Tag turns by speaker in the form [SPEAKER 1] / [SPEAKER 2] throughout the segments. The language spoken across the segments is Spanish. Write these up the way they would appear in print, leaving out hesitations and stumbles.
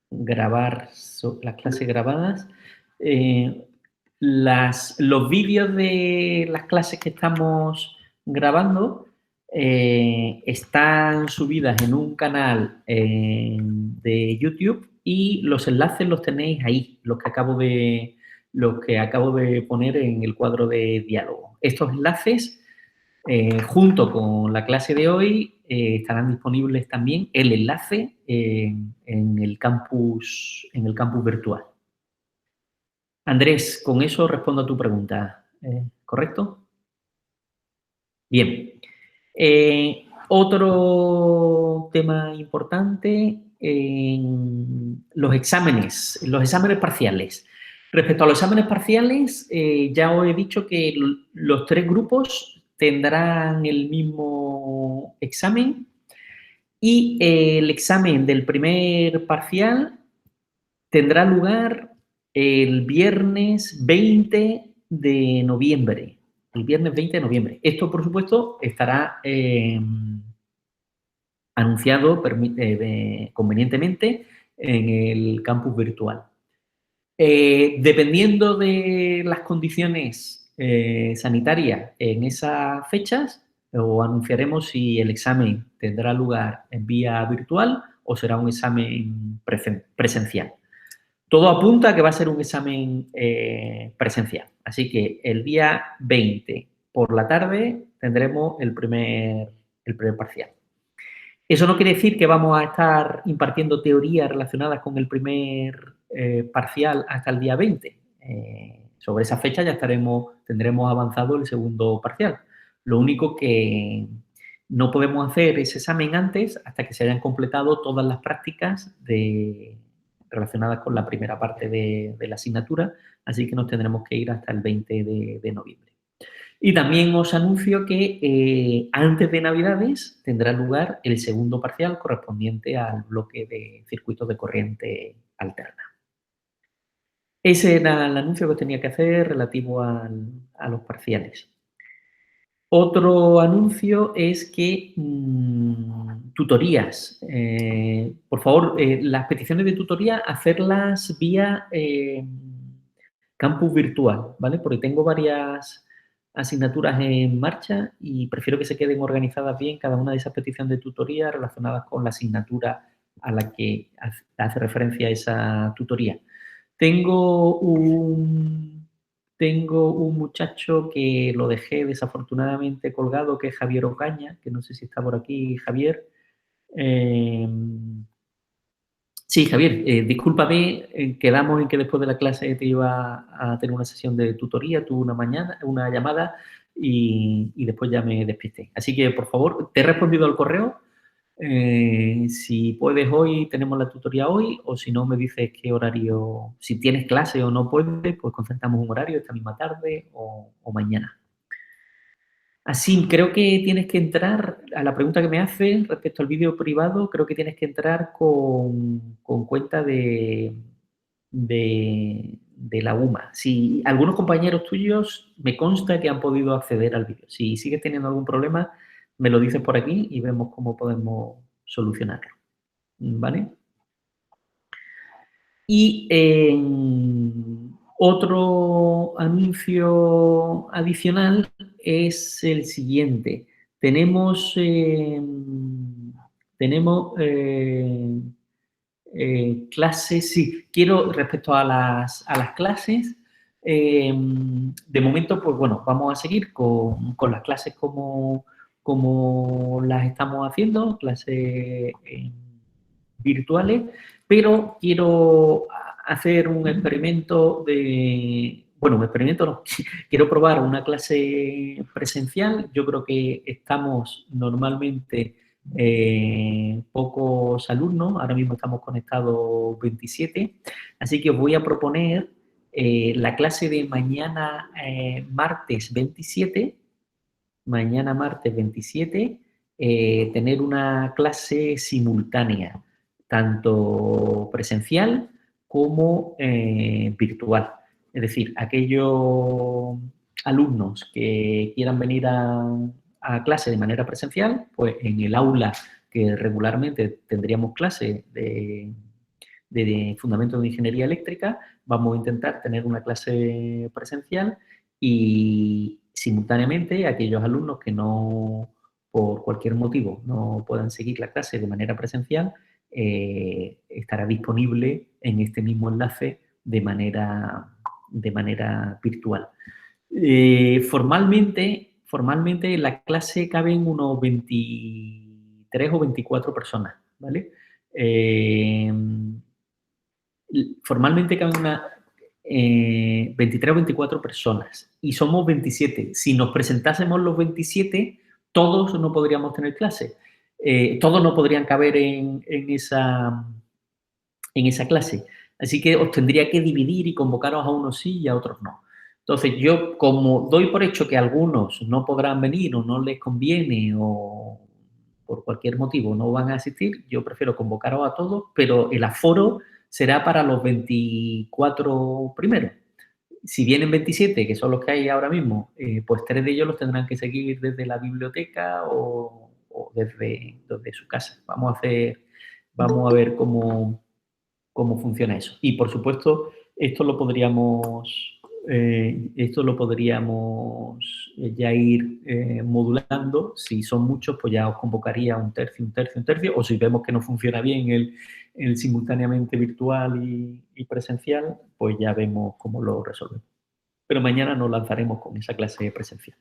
[SPEAKER 1] grabar las clases grabadas. Los vídeos de las clases que estamos grabando están subidas en un canal de YouTube y los enlaces los tenéis ahí, los que acabo de poner en el cuadro de diálogo. Estos enlaces, junto con la clase de hoy, estarán disponibles también el enlace en el campus virtual. Andrés, con eso respondo a tu pregunta, ¿correcto? Bien. Otro tema importante, los exámenes parciales. Respecto a los exámenes parciales, ya os he dicho que los 3 grupos tendrán el mismo examen y el examen del primer parcial tendrá lugar el viernes 20 de noviembre. El viernes 20 de noviembre. Esto, por supuesto, estará anunciado convenientemente en el campus virtual. Dependiendo de las condiciones sanitarias en esas fechas, os anunciaremos si el examen tendrá lugar en vía virtual o será un examen presencial. Todo apunta a que va a ser un examen presencial. Así que el día 20 por la tarde tendremos el primer parcial. Eso no quiere decir que vamos a estar impartiendo teorías relacionadas con el primer parcial hasta el día 20. Sobre esa fecha ya tendremos avanzado el segundo parcial. Lo único que no podemos hacer ese examen antes hasta que se hayan completado todas las prácticas relacionadas con la primera parte de la asignatura, así que nos tendremos que ir hasta el 20 de noviembre. Y también os anuncio que antes de Navidades tendrá lugar el segundo parcial correspondiente al bloque de circuitos de corriente alterna. Ese era el anuncio que os tenía que hacer relativo a los parciales. Otro anuncio es que tutorías. Por favor, las peticiones de tutoría, hacerlas vía campus virtual, ¿vale? Porque tengo varias asignaturas en marcha y prefiero que se queden organizadas bien cada una de esas peticiones de tutoría relacionadas con la asignatura a la que hace referencia esa tutoría. Tengo un muchacho que lo dejé desafortunadamente colgado, que es Javier Ocaña, que no sé si está por aquí, Javier. Sí, Javier, discúlpame, quedamos en que después de la clase te iba a tener una sesión de tutoría, tuve una llamada y después ya me despisté. Así que, por favor, te he respondido al correo. Si puedes hoy, tenemos la tutoría hoy, o si no, me dices qué horario, si tienes clase o no puedes, pues concertamos un horario esta misma tarde o mañana. Así, creo que tienes que entrar, a la pregunta que me hace respecto al vídeo privado, creo que tienes que entrar con cuenta de la UMA. Si algunos compañeros tuyos me consta que han podido acceder al vídeo. Si sigues teniendo algún problema, me lo dices por aquí y vemos cómo podemos solucionarlo. ¿Vale? Y otro anuncio adicional es el siguiente. Tenemos clases, sí, quiero respecto a las clases, de momento, pues bueno, vamos a seguir con las clases como las estamos haciendo, clases virtuales, pero quiero hacer un experimento bueno, un experimento no, quiero probar una clase presencial. Yo creo que estamos normalmente pocos alumnos, ahora mismo estamos conectados 27, así que os voy a proponer la clase de mañana martes 27, tener una clase simultánea, tanto presencial como virtual. Es decir, aquellos alumnos que quieran venir a clase de manera presencial, pues en el aula que regularmente tendríamos clase de de Fundamentos de Ingeniería Eléctrica, vamos a intentar tener una clase presencial y simultáneamente aquellos alumnos que no, por cualquier motivo, no puedan seguir la clase de manera presencial, estará disponible en este mismo enlace de manera virtual. Formalmente en la clase caben unos 23 o 24 personas, ¿vale? Formalmente caben 23 o 24 personas y somos 27. Si nos presentásemos los 27, todos no podríamos tener clase. Todos no podrían caber en esa clase. Así que os tendría que dividir y convocaros a unos sí y a otros no. Entonces, yo como doy por hecho que algunos no podrán venir o no les conviene o por cualquier motivo no van a asistir, yo prefiero convocaros a todos, pero el aforo será para los 24 primeros. Si vienen 27, que son los que hay ahora mismo, pues 3 de ellos los tendrán que seguir desde la biblioteca o desde su casa. Vamos a ver cómo funciona eso. Y, por supuesto, esto lo podríamos ya ir modulando. Si son muchos, pues ya os convocaría un tercio, un tercio, un tercio, o si vemos que no funciona bien el simultáneamente virtual y presencial, pues ya vemos cómo lo resolvemos. Pero mañana nos lanzaremos con esa clase presencial.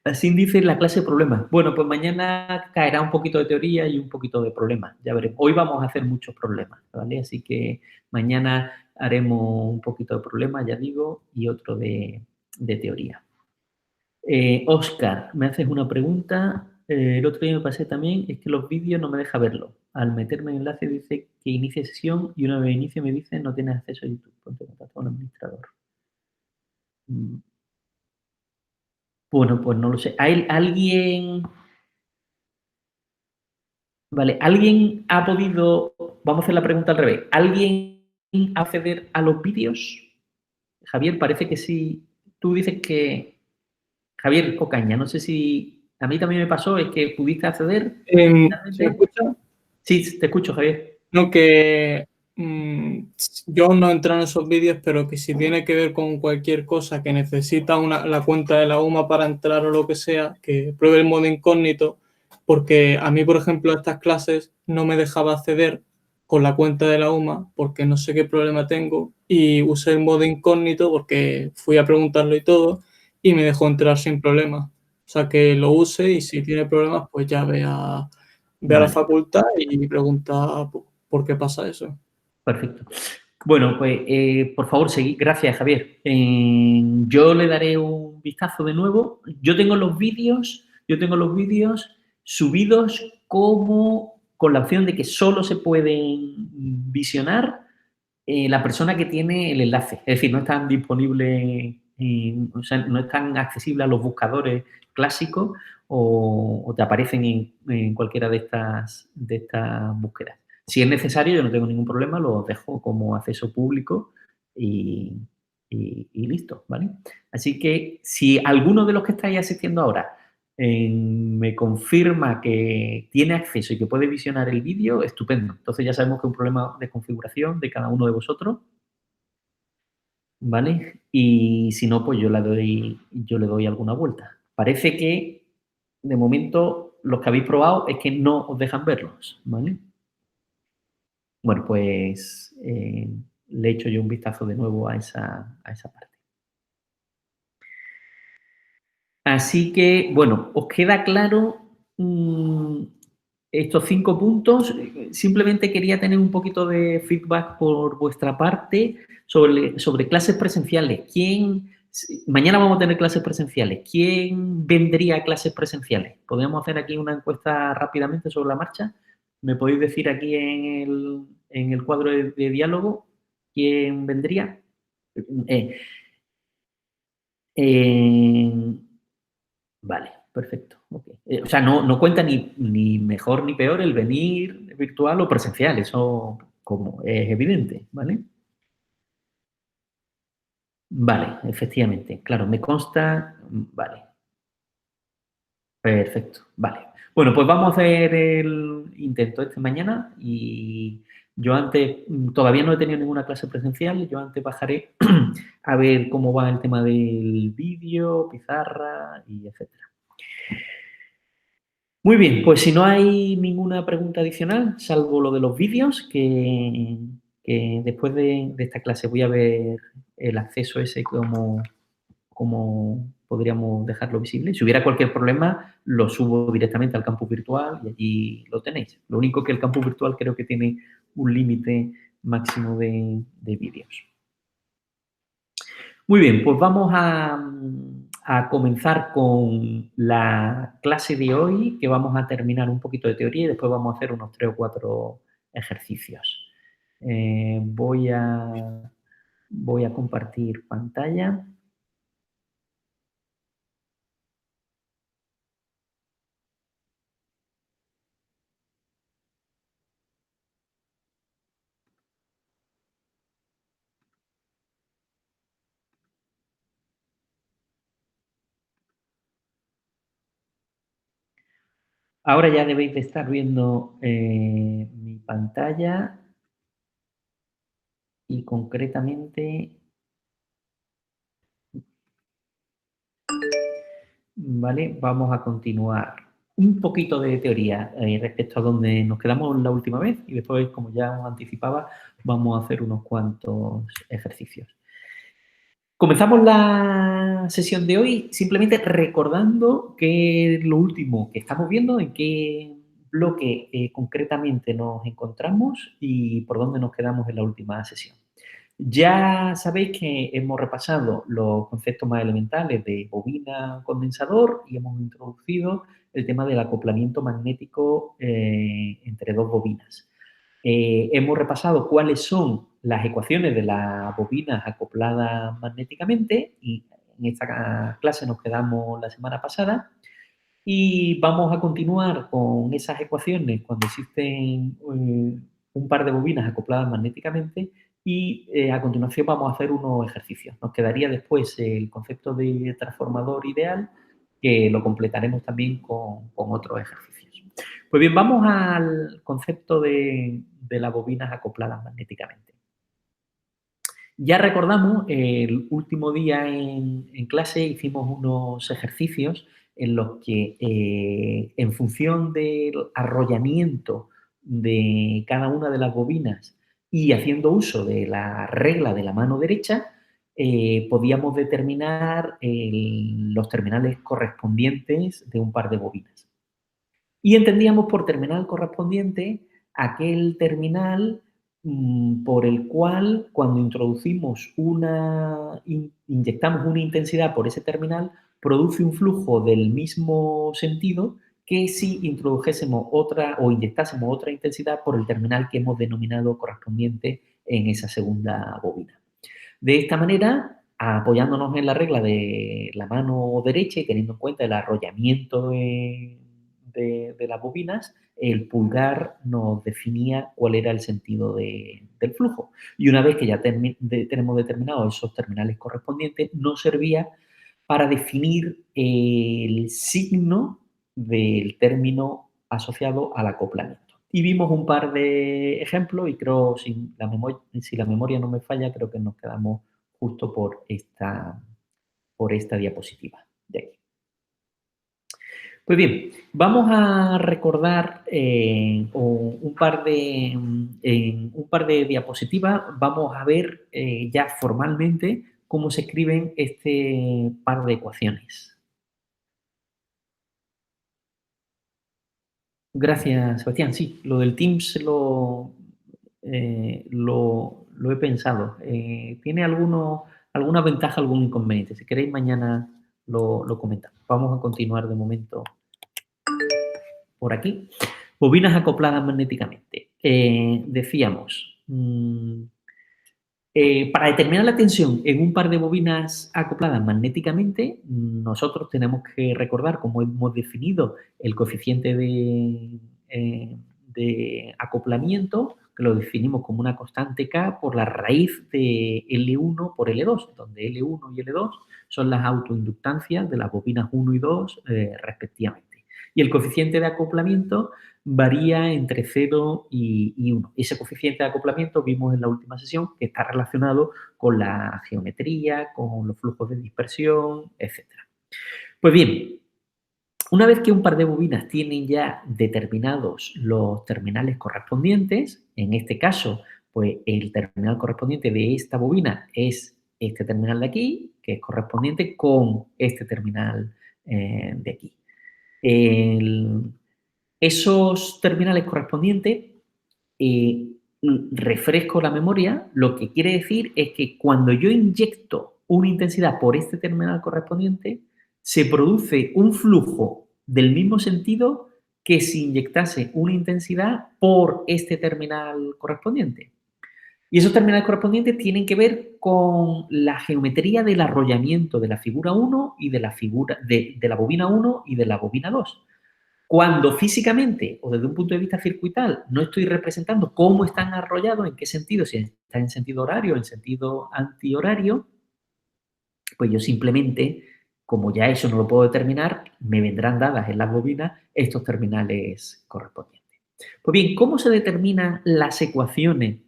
[SPEAKER 1] Así dice la clase de problemas. Bueno, pues mañana caerá un poquito de teoría y un poquito de problemas. Ya veremos. Hoy vamos a hacer muchos problemas, ¿vale? Así que mañana haremos un poquito de problemas, ya digo, y otro de teoría. Óscar, me haces una pregunta. El otro día me pasé también, es que los vídeos no me deja verlo. Al meterme en el enlace dice que inicie sesión y una vez inicie me dice no tienes acceso a YouTube. Ponte en contacto con el administrador. Bueno, pues no lo sé. ¿Hay alguien? Vale, ¿alguien ha podido, vamos a hacer la pregunta al revés, ¿alguien acceder a los vídeos? Javier, parece que sí. Tú dices que, Javier Ocaña, no sé si, a mí también me pasó, es que pudiste acceder.
[SPEAKER 2] ¿Se me escucha?
[SPEAKER 1] Sí, te escucho, Javier.
[SPEAKER 2] No, que yo no entro en esos vídeos, pero que si tiene que ver con cualquier cosa que necesita la cuenta de la UMA para entrar o lo que sea, que pruebe el modo incógnito, porque a mí, por ejemplo, a estas clases no me dejaba acceder con la cuenta de la UMA porque no sé qué problema tengo y usé el modo incógnito porque fui a preguntarlo y todo y me dejó entrar sin problema. O sea, que lo use y si tiene problemas, pues ya ve a la
[SPEAKER 1] Vale,
[SPEAKER 2] facultad y pregunta por qué pasa eso.
[SPEAKER 1] perfecto. Bueno, pues por favor, seguid. Gracias, Javier. Yo le daré un vistazo de nuevo. Yo tengo los vídeos subidos como con la opción de que solo se pueden visionar la persona que tiene el enlace. Es decir, no están disponibles, o sea, no están accesibles a los buscadores clásicos o te aparecen en cualquiera de estas búsquedas. Si es necesario, yo no tengo ningún problema, lo dejo como acceso público y listo, ¿vale? Así que si alguno de los que estáis asistiendo ahora me confirma que tiene acceso y que puede visionar el vídeo, estupendo. Entonces ya sabemos que es un problema de configuración de cada uno de vosotros, ¿vale? Y si no, pues yo le doy alguna vuelta. Parece que, de momento, los que habéis probado es que no os dejan verlos, ¿vale? Bueno, pues le echo yo un vistazo de nuevo a esa parte. Así que, bueno, ¿os queda claro estos 5 puntos? Simplemente quería tener un poquito de feedback por vuestra parte sobre clases presenciales. Mañana vamos a tener clases presenciales. ¿Quién vendría a clases presenciales? ¿Podríamos hacer aquí una encuesta rápidamente sobre la marcha? ¿Me podéis decir aquí en el cuadro de diálogo quién vendría? Eh, Vale, perfecto. Okay. O sea, no cuenta ni mejor ni peor el venir virtual o presencial, eso como es evidente, ¿vale? Vale, efectivamente. Claro, me consta. Vale, perfecto. Vale. Bueno, pues vamos a hacer el intento este mañana y Yo antes, todavía no he tenido ninguna clase presencial, yo antes bajaré a ver cómo va el tema del vídeo, pizarra y etcétera. Muy bien, pues si no hay ninguna pregunta adicional, salvo lo de los vídeos, que después de esta clase voy a ver el acceso ese, cómo podríamos dejarlo visible. Si hubiera cualquier problema, lo subo directamente al campus virtual y allí lo tenéis. Lo único que el campus virtual creo que tiene un límite máximo de vídeos. Muy bien, pues vamos a comenzar con la clase de hoy, que vamos a terminar un poquito de teoría y después vamos a hacer unos 3 o 4 ejercicios. Voy a compartir pantalla. Ahora ya debéis de estar viendo mi pantalla y concretamente, ¿vale? Vamos a continuar un poquito de teoría respecto a donde nos quedamos la última vez y después, como ya os anticipaba, vamos a hacer unos cuantos ejercicios. Comenzamos la sesión de hoy simplemente recordando qué es lo último que estamos viendo, en qué bloque concretamente nos encontramos y por dónde nos quedamos en la última sesión. Ya sabéis que hemos repasado los conceptos más elementales de bobina, condensador y hemos introducido el tema del acoplamiento magnético entre dos bobinas. Hemos repasado cuáles son las ecuaciones de las bobinas acopladas magnéticamente y en esta clase nos quedamos la semana pasada y vamos a continuar con esas ecuaciones cuando existen un par de bobinas acopladas magnéticamente y a continuación vamos a hacer unos ejercicios. Nos quedaría después el concepto de transformador ideal que lo completaremos también con otros ejercicios. Pues bien, vamos al concepto de las bobinas acopladas magnéticamente. Ya recordamos, el último día en clase hicimos unos ejercicios en los que, en función del arrollamiento de cada una de las bobinas y haciendo uso de la regla de la mano derecha, podíamos determinar los terminales correspondientes de un par de bobinas. Y entendíamos por terminal correspondiente aquel terminal por el cual cuando inyectamos una intensidad por ese terminal, produce un flujo del mismo sentido que si introdujésemos otra o inyectásemos otra intensidad por el terminal que hemos denominado correspondiente en esa segunda bobina. De esta manera, apoyándonos en la regla de la mano derecha y teniendo en cuenta el arrollamiento de las bobinas, el pulgar nos definía cuál era el sentido del flujo. Y una vez que ya tenemos determinados esos terminales correspondientes, nos servía para definir el signo del término asociado al acoplamiento. Y vimos un par de ejemplos y creo, si la memoria no me falla, creo que nos quedamos justo por esta diapositiva de aquí. Pues bien, vamos a recordar en un par de diapositivas, vamos a ver ya formalmente cómo se escriben este par de ecuaciones. Gracias, Sebastián. Sí, lo del Teams lo he pensado. Tiene alguna ventaja, algún inconveniente. Si queréis, mañana lo comentamos. Vamos a continuar de momento por aquí. Bobinas acopladas magnéticamente. Decíamos, para determinar la tensión en un par de bobinas acopladas magnéticamente, nosotros tenemos que recordar cómo hemos definido el coeficiente de acoplamiento, que lo definimos como una constante K por la raíz de L1 por L2, donde L1 y L2 son las autoinductancias de las bobinas 1 y 2 respectivamente. Y el coeficiente de acoplamiento varía entre 0 y 1. Ese coeficiente de acoplamiento vimos en la última sesión que está relacionado con la geometría, con los flujos de dispersión, etc. Pues bien, una vez que un par de bobinas tienen ya determinados los terminales correspondientes, en este caso, pues el terminal correspondiente de esta bobina es este terminal de aquí, que es correspondiente con este terminal de aquí. Esos terminales correspondientes, refresco la memoria, lo que quiere decir es que cuando yo inyecto una intensidad por este terminal correspondiente, se produce un flujo del mismo sentido que si inyectase una intensidad por este terminal correspondiente. Y esos terminales correspondientes tienen que ver con la geometría del arrollamiento de la figura 1 y de la bobina 1 y de la bobina 2. Cuando físicamente o desde un punto de vista circuital no estoy representando cómo están arrollados, en qué sentido, si está en sentido horario o en sentido antihorario, pues yo simplemente, como ya eso no lo puedo determinar, me vendrán dadas en las bobinas estos terminales correspondientes. Pues bien, ¿cómo se determinan las ecuaciones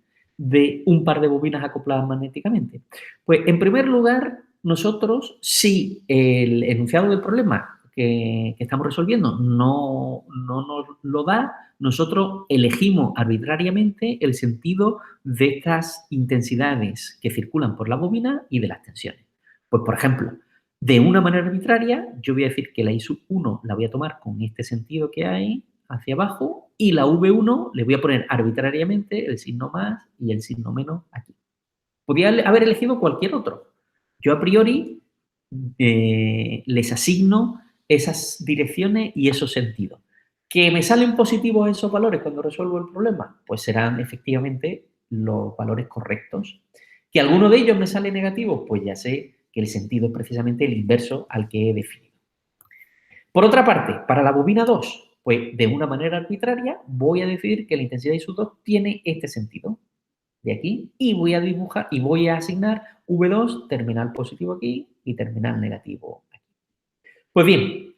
[SPEAKER 1] de un par de bobinas acopladas magnéticamente? Pues en primer lugar, nosotros, si el enunciado del problema que estamos resolviendo no nos lo da, nosotros elegimos arbitrariamente el sentido de estas intensidades que circulan por la bobina y de las tensiones. Pues, por ejemplo, de una manera arbitraria, yo voy a decir que la I sub 1 la voy a tomar con este sentido que hay hacia abajo y la V1 le voy a poner arbitrariamente el signo más y el signo menos aquí. Podría haber elegido cualquier otro. Yo a priori les asigno esas direcciones y esos sentidos. ¿Que me salen positivos esos valores cuando resuelvo el problema? Pues serán efectivamente los valores correctos. ¿Que alguno de ellos me sale negativo? Pues ya sé que el sentido es precisamente el inverso al que he definido. Por otra parte, para la bobina 2, pues de una manera arbitraria voy a decir que la intensidad I sub 2 tiene este sentido de aquí y voy a dibujar y voy a asignar V2 terminal positivo aquí y terminal negativo aquí. Pues bien,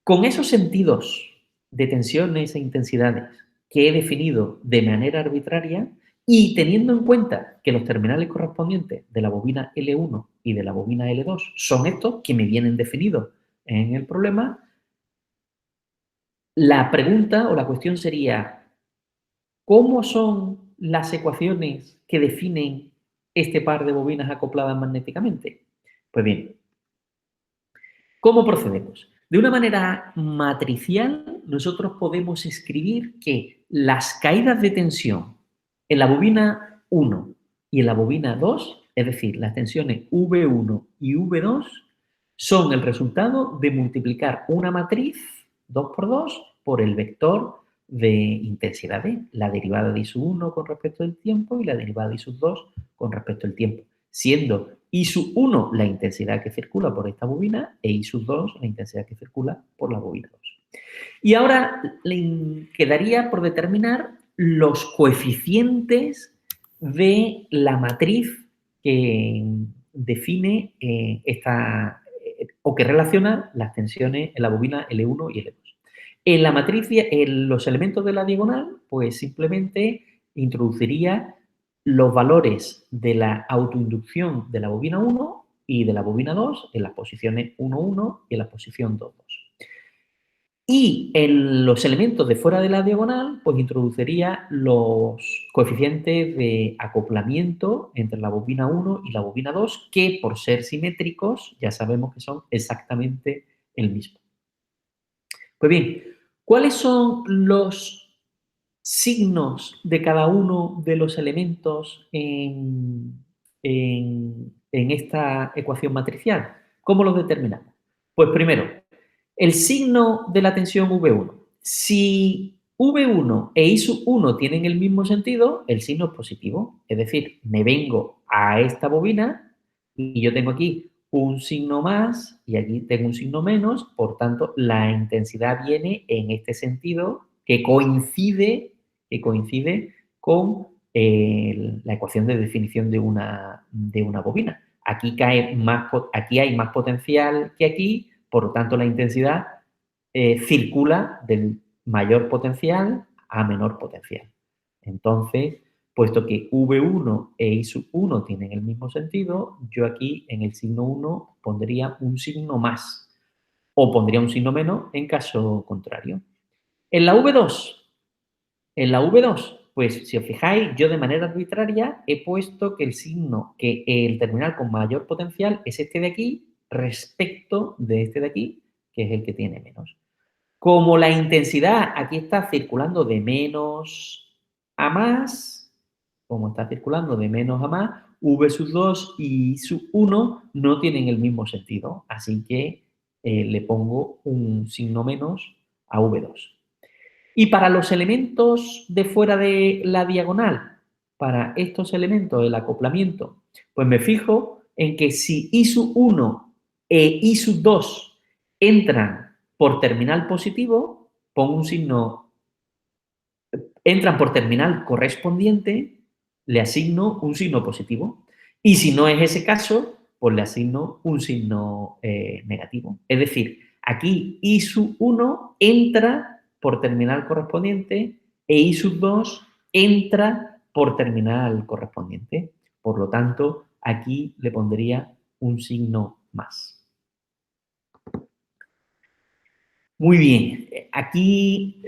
[SPEAKER 1] con esos sentidos de tensiones e intensidades que he definido de manera arbitraria y teniendo en cuenta que los terminales correspondientes de la bobina L1 y de la bobina L2 son estos que me vienen definidos en el problema, la pregunta o la cuestión sería, ¿cómo son las ecuaciones que definen este par de bobinas acopladas magnéticamente? Pues bien, ¿cómo procedemos? De una manera matricial, nosotros podemos escribir que las caídas de tensión en la bobina 1 y en la bobina 2, es decir, las tensiones V1 y V2, son el resultado de multiplicar una matriz 2 por 2 por el vector de intensidad D, la derivada de I sub 1 con respecto al tiempo y la derivada de I sub 2 con respecto al tiempo, siendo I sub 1 la intensidad que circula por esta bobina e I sub 2 la intensidad que circula por la bobina 2. Y ahora le quedaría por determinar los coeficientes de la matriz que define o que relaciona las tensiones en la bobina L1 y L2. En la matriz, en los elementos de la diagonal, pues simplemente introduciría los valores de la autoinducción de la bobina 1 y de la bobina 2 en las posiciones 1, 1 y en la posición 2, 2. Y en los elementos de fuera de la diagonal, pues introduciría los coeficientes de acoplamiento entre la bobina 1 y la bobina 2, que por ser simétricos ya sabemos que son exactamente el mismo. Pues bien, ¿cuáles son los signos de cada uno de los elementos en esta ecuación matricial? ¿Cómo los determinamos? Pues primero, el signo de la tensión V1. Si V1 e I sub 1 tienen el mismo sentido, el signo es positivo. Es decir, me vengo a esta bobina y yo tengo aquí un signo más y aquí tengo un signo menos, por tanto, la intensidad viene en este sentido que coincide con la ecuación de definición de una bobina. Aquí hay más potencial que aquí, por lo tanto, la intensidad circula del mayor potencial a menor potencial. Entonces, puesto que V1 e I1 tienen el mismo sentido, yo aquí en el signo 1 pondría un signo más o pondría un signo menos en caso contrario. En la V2, pues si os fijáis, yo de manera arbitraria he puesto que el terminal con mayor potencial es este de aquí respecto de este de aquí, que es el que tiene menos. Como la intensidad aquí está circulando de menos a más, como está circulando de menos a más, V2 y I1 no tienen el mismo sentido, así que le pongo un signo menos a V2. Y para los elementos de fuera de la diagonal, para estos elementos del acoplamiento, pues me fijo en que si I1 e I2 entran por terminal positivo, pongo un signo, entran por terminal correspondiente, le asigno un signo positivo. Y si no es ese caso, pues le asigno un signo negativo. Es decir, aquí I1 entra por terminal correspondiente e I2 entra por terminal correspondiente. Por lo tanto, aquí le pondría un signo más. Muy bien, aquí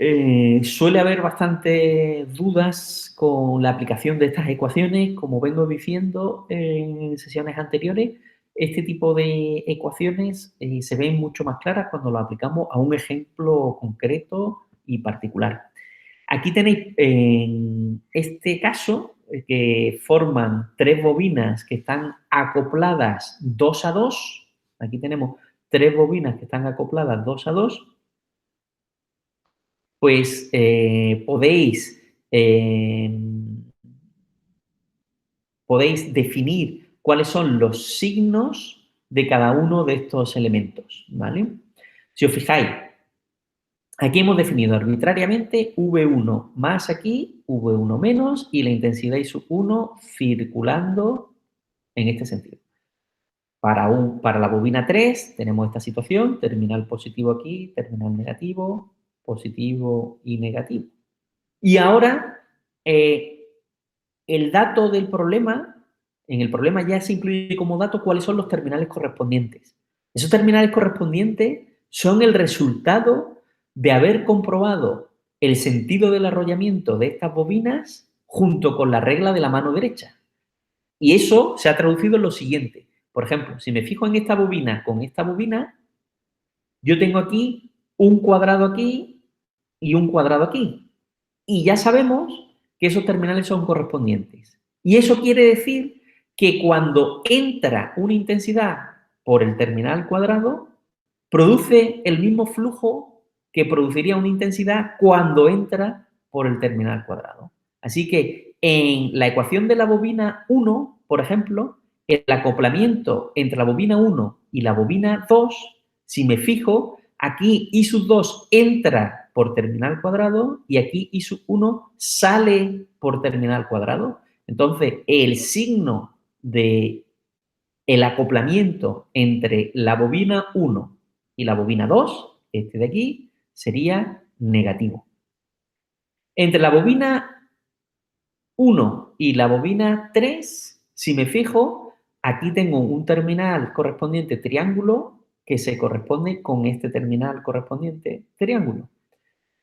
[SPEAKER 1] suele haber bastantes dudas con la aplicación de estas ecuaciones. Como vengo diciendo en sesiones anteriores, este tipo de ecuaciones se ven mucho más claras cuando lo aplicamos a un ejemplo concreto y particular. Aquí tenéis en este caso que forman tres bobinas que están acopladas 2 a 2. Aquí tenemos tres bobinas que están acopladas 2 a 2. Pues podéis definir cuáles son los signos de cada uno de estos elementos, ¿vale? Si os fijáis, aquí hemos definido arbitrariamente V1 más aquí, V1 menos y la intensidad I1 circulando en este sentido. Para la bobina 3 tenemos esta situación, terminal positivo aquí, terminal negativo, positivo y negativo. Y ahora, el dato del problema, en el problema ya se incluye como dato cuáles son los terminales correspondientes. Esos terminales correspondientes son el resultado de haber comprobado el sentido del arrollamiento de estas bobinas junto con la regla de la mano derecha. Y eso se ha traducido en lo siguiente. Por ejemplo, si me fijo en esta bobina con esta bobina, yo tengo aquí un cuadrado aquí y un cuadrado aquí. Y ya sabemos que esos terminales son correspondientes. Y eso quiere decir que cuando entra una intensidad por el terminal cuadrado, produce el mismo flujo que produciría una intensidad cuando entra por el terminal cuadrado. Así que en la ecuación de la bobina 1, por ejemplo, el acoplamiento entre la bobina 1 y la bobina 2, si me fijo, aquí I2 entra por terminal cuadrado y aquí I1 sale por terminal cuadrado. Entonces, el signo de el acoplamiento entre la bobina 1 y la bobina 2, este de aquí, sería negativo. Entre la bobina 1 y la bobina 3, si me fijo, aquí tengo un terminal correspondiente triángulo que se corresponde con este terminal correspondiente triángulo.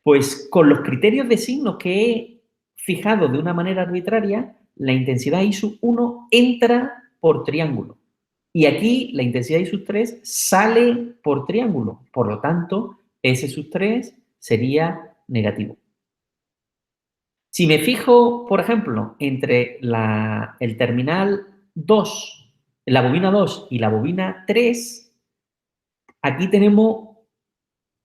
[SPEAKER 1] Pues con los criterios de signos que he fijado de una manera arbitraria, la intensidad I1 entra por triángulo. Y aquí la intensidad I3 sale por triángulo. Por lo tanto, S3 sería negativo. Si me fijo, por ejemplo, entre el terminal 2, la bobina 2 y la bobina 3, aquí tenemos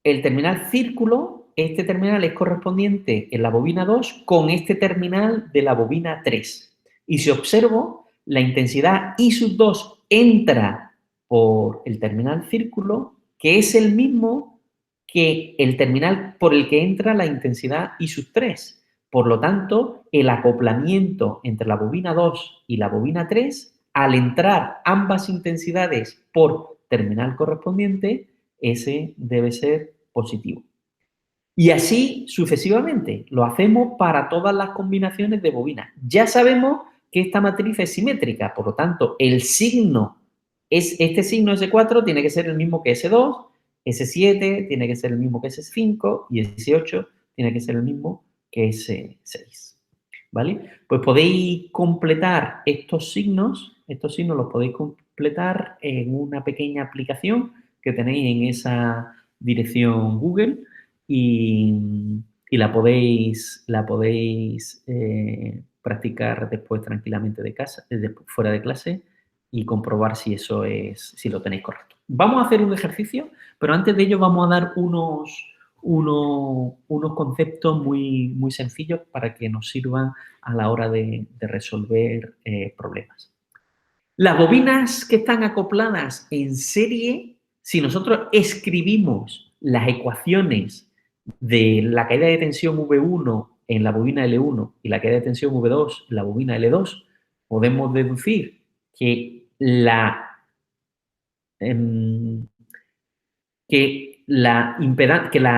[SPEAKER 1] el terminal círculo. Este terminal es correspondiente en la bobina 2 con este terminal de la bobina 3. Y si observo, la intensidad I2 entra por el terminal círculo, que es el mismo que el terminal por el que entra la intensidad I3. Por lo tanto, el acoplamiento entre la bobina 2 y la bobina 3, al entrar ambas intensidades por terminal correspondiente, ese debe ser positivo. Y así sucesivamente. Lo hacemos para todas las combinaciones de bobinas. Ya sabemos que esta matriz es simétrica, por lo tanto, el signo, este signo S4 tiene que ser el mismo que S2, S7 tiene que ser el mismo que S5 y S8 tiene que ser el mismo que S6. ¿Vale? Pues podéis completar estos signos los podéis completar en una pequeña aplicación que tenéis en esa dirección Google y la podéis practicar después tranquilamente de casa, fuera de clase y comprobar si lo tenéis correcto. Vamos a hacer un ejercicio, pero antes de ello vamos a dar unos conceptos muy, muy sencillos para que nos sirvan a la hora de resolver problemas. Las bobinas que están acopladas en serie, si nosotros escribimos las ecuaciones de la caída de tensión V1 en la bobina L1 y la caída de tensión V2 en la bobina L2, podemos deducir que la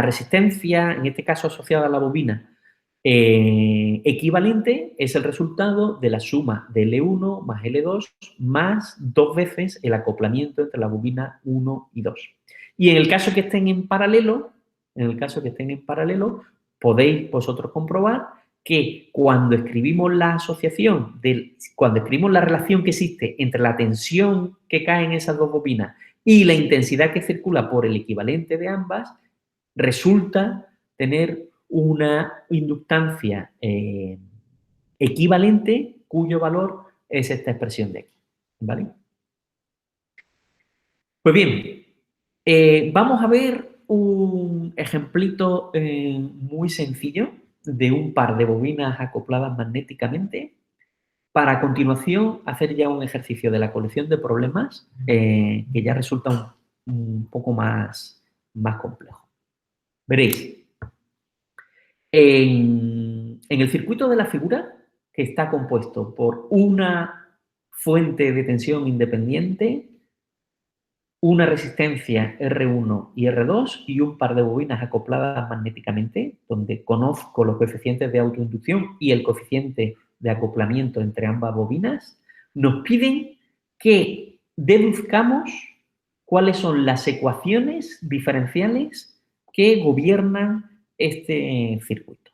[SPEAKER 1] resistencia, en este caso asociada a la bobina, equivalente es el resultado de la suma de L1 más L2 más 2 veces el acoplamiento entre la bobina 1 y 2. Y en el caso que estén en paralelo, podéis vosotros comprobar que cuando escribimos la asociación, cuando escribimos la relación que existe entre la tensión que cae en esas dos bobinas y la intensidad que circula por el equivalente de ambas, resulta tener una inductancia equivalente cuyo valor es esta expresión de aquí. ¿Vale? Pues bien, vamos a ver un ejemplito muy sencillo de un par de bobinas acopladas magnéticamente para a continuación hacer ya un ejercicio de la colección de problemas que ya resulta un poco más complejo. Veréis, en el circuito de la figura, que está compuesto por una fuente de tensión independiente, una resistencia R1 y R2 y un par de bobinas acopladas magnéticamente, donde conozco los coeficientes de autoinducción y el coeficiente de acoplamiento entre ambas bobinas, nos piden que deduzcamos cuáles son las ecuaciones diferenciales que gobiernan este circuito.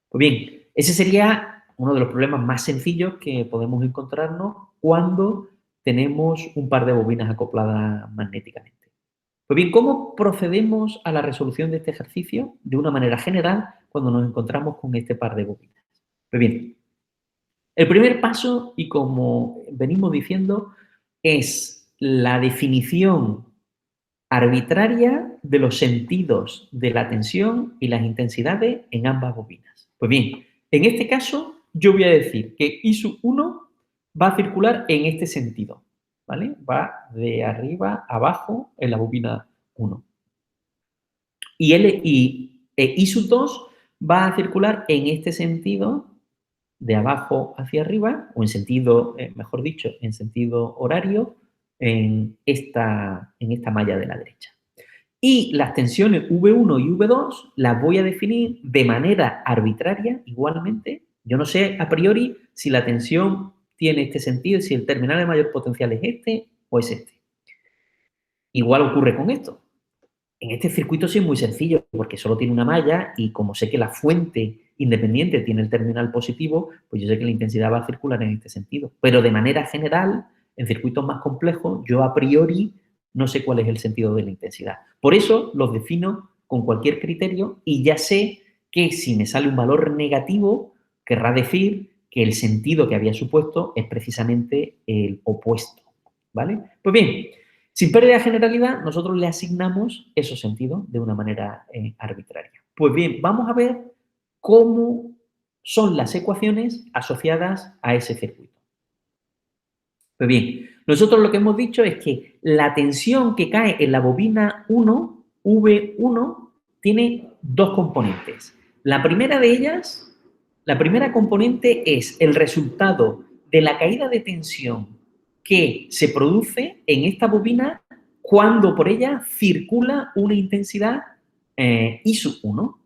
[SPEAKER 1] Pues bien, ese sería uno de los problemas más sencillos que podemos encontrarnos cuando tenemos un par de bobinas acopladas magnéticamente. Pues bien, ¿cómo procedemos a la resolución de este ejercicio de una manera general cuando nos encontramos con este par de bobinas? Pues bien, el primer paso, y como venimos diciendo, es la definición arbitraria de los sentidos de la tensión y las intensidades en ambas bobinas. Pues bien, en este caso yo voy a decir que I sub 1 va a circular en este sentido, ¿vale? Va de arriba a abajo en la bobina 1. Y I sub 2 va a circular en este sentido de abajo hacia arriba, o en sentido, mejor dicho, en sentido horario, en esta malla de la derecha. Y las tensiones V1 y V2 las voy a definir de manera arbitraria, igualmente. Yo no sé a priori si la tensión tiene este sentido, si el terminal de mayor potencial es este o es este. Igual ocurre con esto. En este circuito sí es muy sencillo, porque solo tiene una malla y como sé que la fuente independiente tiene el terminal positivo, pues yo sé que la intensidad va a circular en este sentido. Pero de manera general, en circuitos más complejos, yo a priori no sé cuál es el sentido de la intensidad. Por eso los defino con cualquier criterio y ya sé que si me sale un valor negativo, querrá decir que el sentido que había supuesto es precisamente el opuesto. ¿Vale? Pues bien, sin pérdida de generalidad, nosotros le asignamos esos sentidos de una manera arbitraria. Pues bien, vamos a ver cómo son las ecuaciones asociadas a ese circuito. Pues bien, nosotros lo que hemos dicho es que la tensión que cae en la bobina 1, V1, tiene dos componentes. La primera de ellas, la primera componente es el resultado de la caída de tensión que se produce en esta bobina cuando por ella circula una intensidad I sub 1.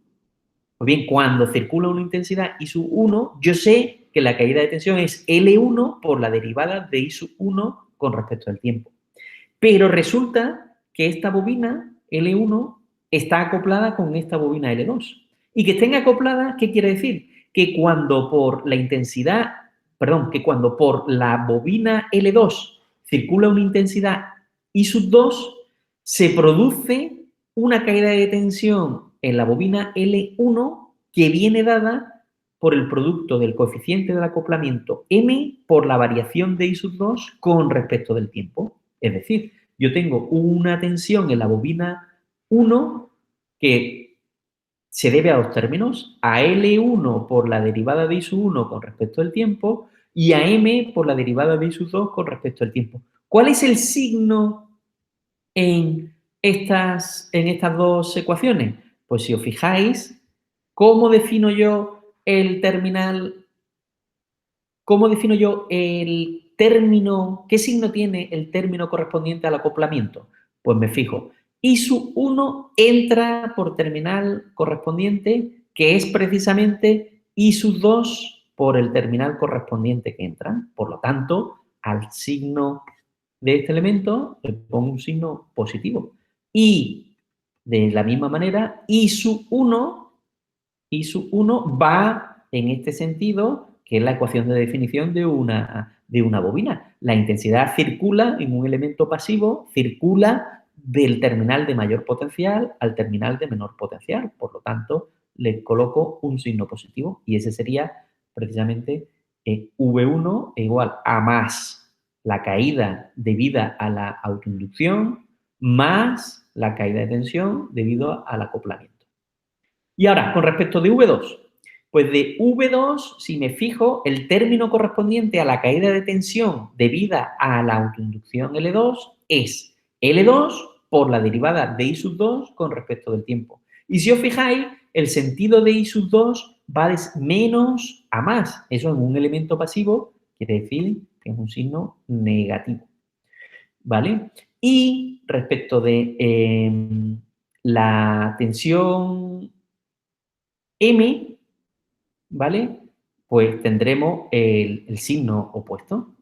[SPEAKER 1] Pues bien, cuando circula una intensidad I sub 1, yo sé que la caída de tensión es L1 por la derivada de I sub 1 con respecto al tiempo. Pero resulta que esta bobina L1 está acoplada con esta bobina L2. Y que estén acopladas, ¿qué quiere decir? Que cuando por la intensidad, perdón, que cuando por la bobina L2 circula una intensidad I sub 2, se produce una caída de tensión en la bobina L1 que viene dada por el producto del coeficiente del acoplamiento M por la variación de I sub 2 con respecto del tiempo. Es decir, yo tengo una tensión en la bobina 1 que se debe a dos términos, a L1 por la derivada de I sub 1 con respecto al tiempo y a M por la derivada de I sub 2 con respecto al tiempo. ¿Cuál es el signo en estas dos ecuaciones? Pues si os fijáis, ¿cómo defino yo el terminal? ¿Cómo defino yo el término? ¿Qué signo tiene el término correspondiente al acoplamiento? Pues me fijo, I sub 1 entra por terminal correspondiente, que es precisamente I sub 2 por el terminal correspondiente que entra. Por lo tanto, al signo de este elemento le pongo un signo positivo. Y de la misma manera, I sub 1 va en este sentido, que es la ecuación de definición de una bobina. La intensidad circula en un elemento pasivo, circula del terminal de mayor potencial al terminal de menor potencial. Por lo tanto, le coloco un signo positivo y ese sería precisamente V1 igual a más la caída debida a la autoinducción más la caída de tensión debido al acoplamiento. Y ahora, con respecto de V2, pues de V2, si me fijo, el término correspondiente a la caída de tensión debida a la autoinducción L2 es L2 por la derivada de I sub 2 con respecto del tiempo. Y si os fijáis, el sentido de I sub 2 va de menos a más. Eso en un elemento pasivo quiere decir que es un signo negativo. ¿Vale? Y respecto de la tensión M, ¿vale? Pues tendremos el signo opuesto,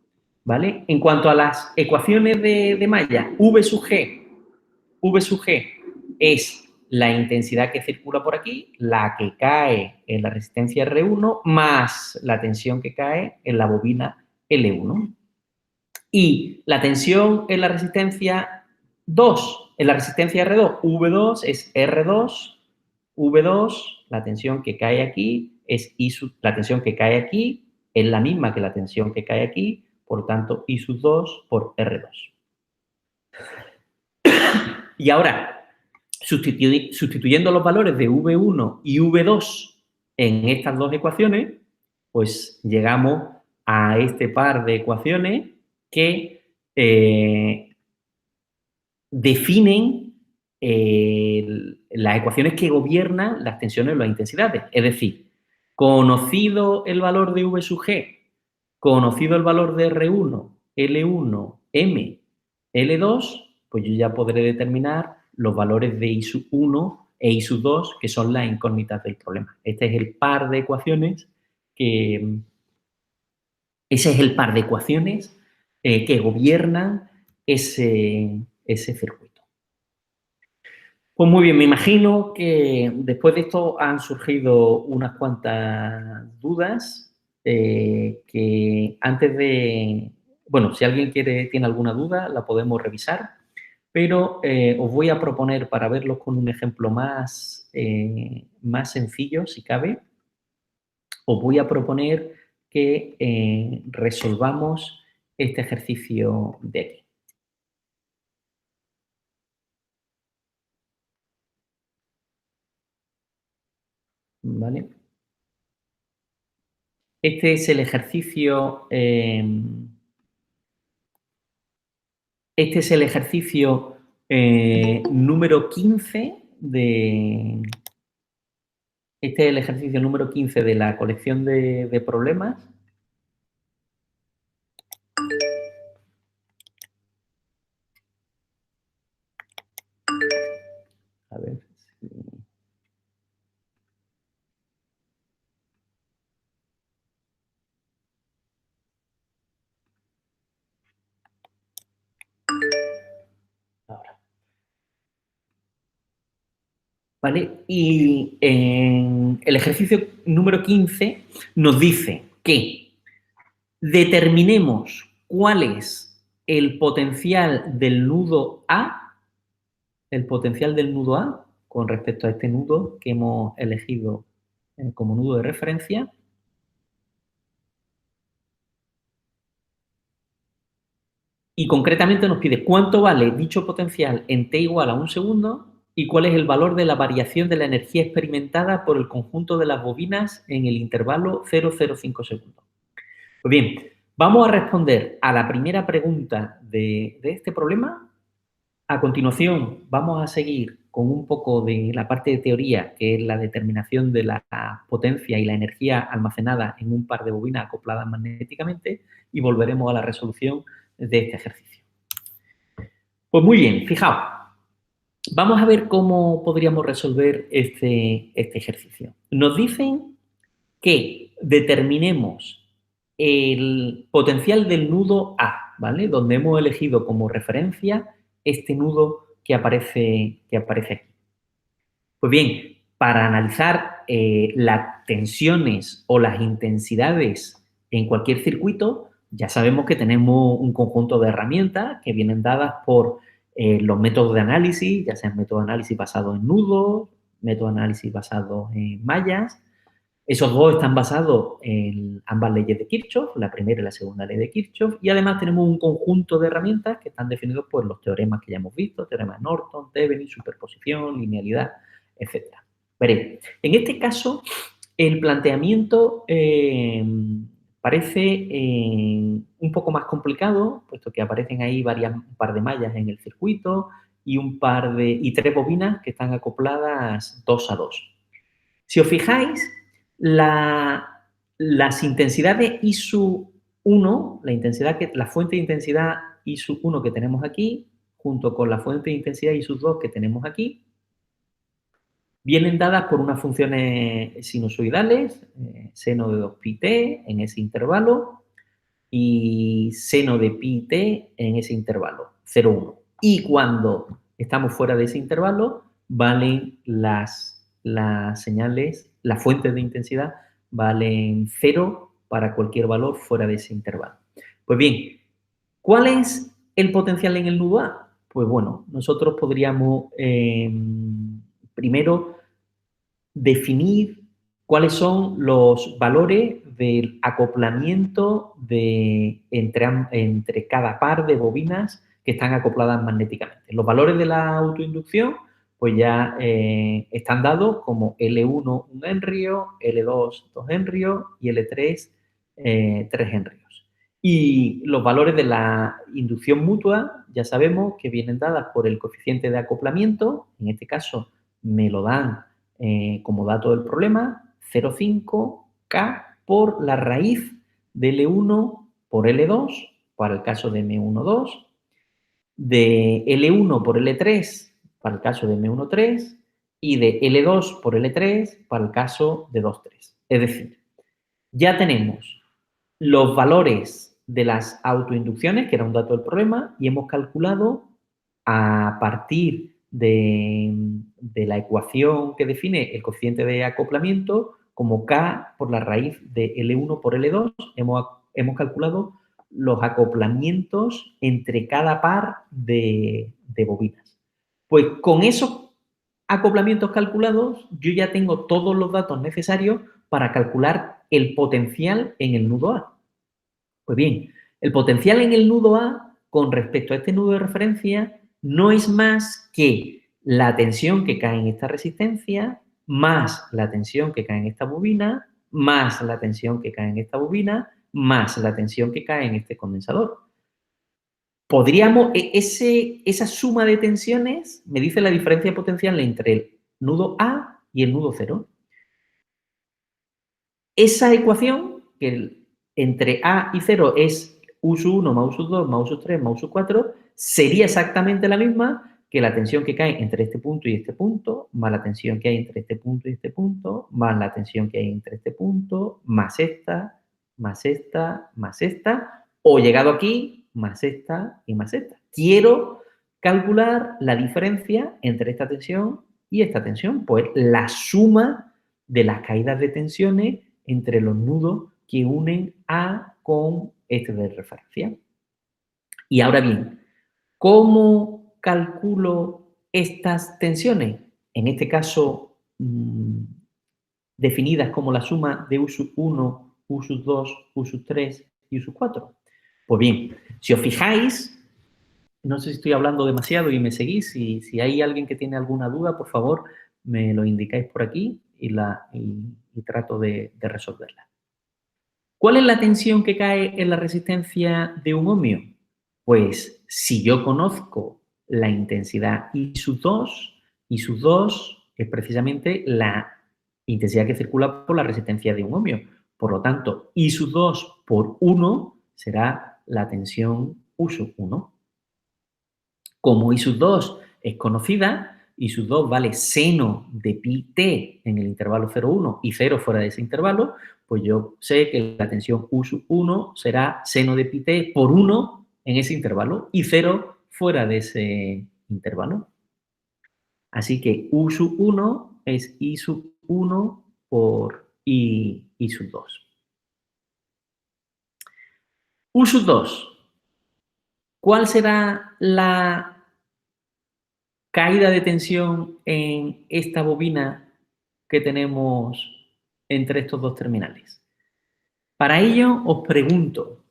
[SPEAKER 1] ¿vale? En cuanto a las ecuaciones de malla, V sub G es la intensidad que circula por aquí, la que cae en la resistencia R1, más la tensión que cae en la bobina L1. Y la tensión en la resistencia 2, en la resistencia R2, V2 es R2, V2, la tensión que cae aquí es I sub, la tensión que cae aquí es la misma que la tensión que cae aquí, por tanto I sub 2 por R2. Y ahora, sustituyendo los valores de V1 y V2 en estas dos ecuaciones, pues llegamos a este par de ecuaciones que definen las ecuaciones que gobiernan las tensiones o las intensidades. Es decir, conocido el valor de V sub G, conocido el valor de R1, L1, M, L2, pues yo ya podré determinar los valores de I sub 1 e I sub 2, que son las incógnitas del problema. Este es el par de ecuaciones que... Ese es el par de ecuaciones que gobiernan ese circuito. Pues muy bien, me imagino que después de esto han surgido unas cuantas dudas que antes de... Bueno, si alguien tiene alguna duda, la podemos revisar, pero os voy a proponer, para verlo con un ejemplo más sencillo, si cabe, os voy a proponer que resolvamos este ejercicio de aquí. ¿Vale? Este es el ejercicio... este es el ejercicio número 15 de... Este es el ejercicio número 15 de la colección de problemas. A ver si... ¿vale? Y en el ejercicio número 15 nos dice que determinemos cuál es el potencial del nudo A, con respecto a este nudo que hemos elegido como nudo de referencia. Y concretamente nos pide cuánto vale dicho potencial en t igual a 1 segundo y cuál es el valor de la variación de la energía experimentada por el conjunto de las bobinas en el intervalo 0,05 segundos. Pues bien, vamos a responder a la primera pregunta de este problema. A continuación, vamos a seguir con un poco de la parte de teoría, que es la determinación de la potencia y la energía almacenada en un par de bobinas acopladas magnéticamente, y volveremos a la resolución de este ejercicio. Pues muy bien, fijaos. Vamos a ver cómo podríamos resolver este ejercicio. Nos dicen que determinemos el potencial del nudo A, ¿vale? Donde hemos elegido como referencia este nudo que aparece aquí. Pues bien, para analizar las tensiones o las intensidades en cualquier circuito, ya sabemos que tenemos un conjunto de herramientas que vienen dadas por los métodos de análisis, ya sean métodos de análisis basados en nudos, métodos de análisis basados en mallas. Esos dos están basados en ambas leyes de Kirchhoff, la primera y la segunda ley de Kirchhoff, y además tenemos un conjunto de herramientas que están definidos por los teoremas que ya hemos visto, teorema de Norton, Thevenin, superposición, linealidad, etc. Veréis, en este caso, el planteamiento parece un poco más complicado, puesto que aparecen ahí un par de mallas en el circuito y tres bobinas que están acopladas 2 a 2. Si os fijáis, las intensidades I1, la fuente de intensidad I1 que tenemos aquí, junto con la fuente de intensidad I2 que tenemos aquí, vienen dadas por unas funciones sinusoidales, seno de 2πt en ese intervalo y seno de πt en ese intervalo, 0,1. Y cuando estamos fuera de ese intervalo, valen las señales, las fuentes de intensidad valen 0 para cualquier valor fuera de ese intervalo. Pues bien, ¿cuál es el potencial en el nudo A? Pues bueno, nosotros podríamos primero definir cuáles son los valores del acoplamiento entre cada par de bobinas que están acopladas magnéticamente. Los valores de la autoinducción pues ya están dados como L1 1 henrio, L2 2 henrios y L3 3 henrios. Y los valores de la inducción mutua ya sabemos que vienen dadas por el coeficiente de acoplamiento, en este caso me lo dan como dato del problema, 0,5K por la raíz de L1 por L2, para el caso de M1,2, de L1 por L3, para el caso de M1,3, y de L2 por L3, para el caso de 2,3. Es decir, ya tenemos los valores de las autoinducciones, que era un dato del problema, y hemos calculado a partir de la ecuación que define el coeficiente de acoplamiento como K por la raíz de L1 por L2, hemos calculado los acoplamientos entre cada par de bobinas. Pues con esos acoplamientos calculados, yo ya tengo todos los datos necesarios para calcular el potencial en el nudo A. Pues bien, el potencial en el nudo A con respecto a este nudo de referencia no es más que la tensión que cae en esta resistencia, más la tensión que cae en esta bobina, más la tensión que cae en esta bobina, más la tensión que cae en este condensador. Esa suma de tensiones me dice la diferencia potencial entre el nudo A y el nudo 0. Esa ecuación, que entre A y 0 es U1 más U2 más U3 más U4, sería exactamente la misma que la tensión que cae entre este punto y este punto, más la tensión que hay entre este punto y este punto, más la tensión que hay entre este punto, más esta, más esta, más esta, o llegado aquí, más esta y más esta. Quiero calcular la diferencia entre esta tensión y esta tensión, pues la suma de las caídas de tensiones entre los nudos que unen A con este de referencia. Y ahora bien, ¿cómo calculo estas tensiones? En este caso, definidas como la suma de U1, U2, U3 y U4. Pues bien, si os fijáis, no sé si estoy hablando demasiado y me seguís, si hay alguien que tiene alguna duda, por favor, me lo indicáis por aquí y trato de resolverla. ¿Cuál es la tensión que cae en la resistencia de un ohmio? Pues si yo conozco la intensidad I sub 2, I sub 2 es precisamente la intensidad que circula por la resistencia de un ohmio. Por lo tanto, I sub 2 por 1 será la tensión U sub 1. Como I sub 2 es conocida, I sub 2 vale seno de pi t en el intervalo 0,1 y 0 fuera de ese intervalo, pues yo sé que la tensión U sub 1 será seno de pi t por 1 en ese intervalo y 0 fuera de ese intervalo. Así que U sub 1 es I sub 1 por I sub 2. U sub 2. ¿Cuál será la caída de tensión en esta bobina que tenemos entre estos dos terminales? Para ello os pregunto,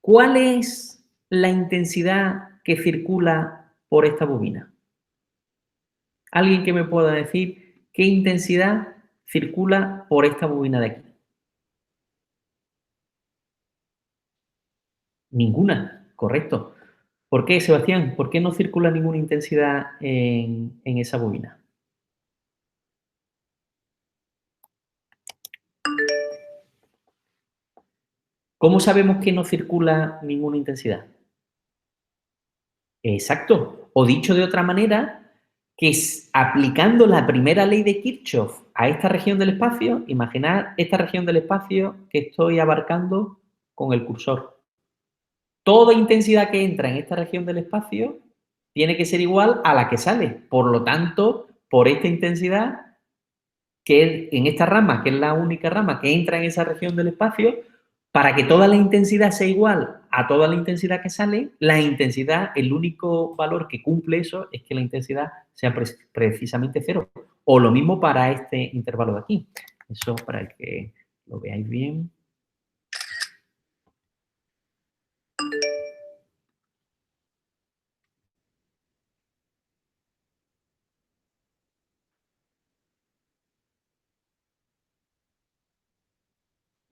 [SPEAKER 1] ¿cuál es la intensidad que circula por esta bobina? ¿Alguien que me pueda decir qué intensidad circula por esta bobina de aquí? Ninguna, correcto. ¿Por qué, Sebastián? ¿Por qué no circula ninguna intensidad en esa bobina? ¿Cómo sabemos que no circula ninguna intensidad? Exacto. O dicho de otra manera, que aplicando la primera ley de Kirchhoff a esta región del espacio, imaginad esta región del espacio que estoy abarcando con el cursor. Toda intensidad que entra en esta región del espacio tiene que ser igual a la que sale. Por lo tanto, por esta intensidad, que en esta rama, que es la única rama que entra en esa región del espacio, para que toda la intensidad sea igual a toda la intensidad que sale, la intensidad, el único valor que cumple eso es que la intensidad sea precisamente 0. O lo mismo para este intervalo de aquí. Eso para que lo veáis bien.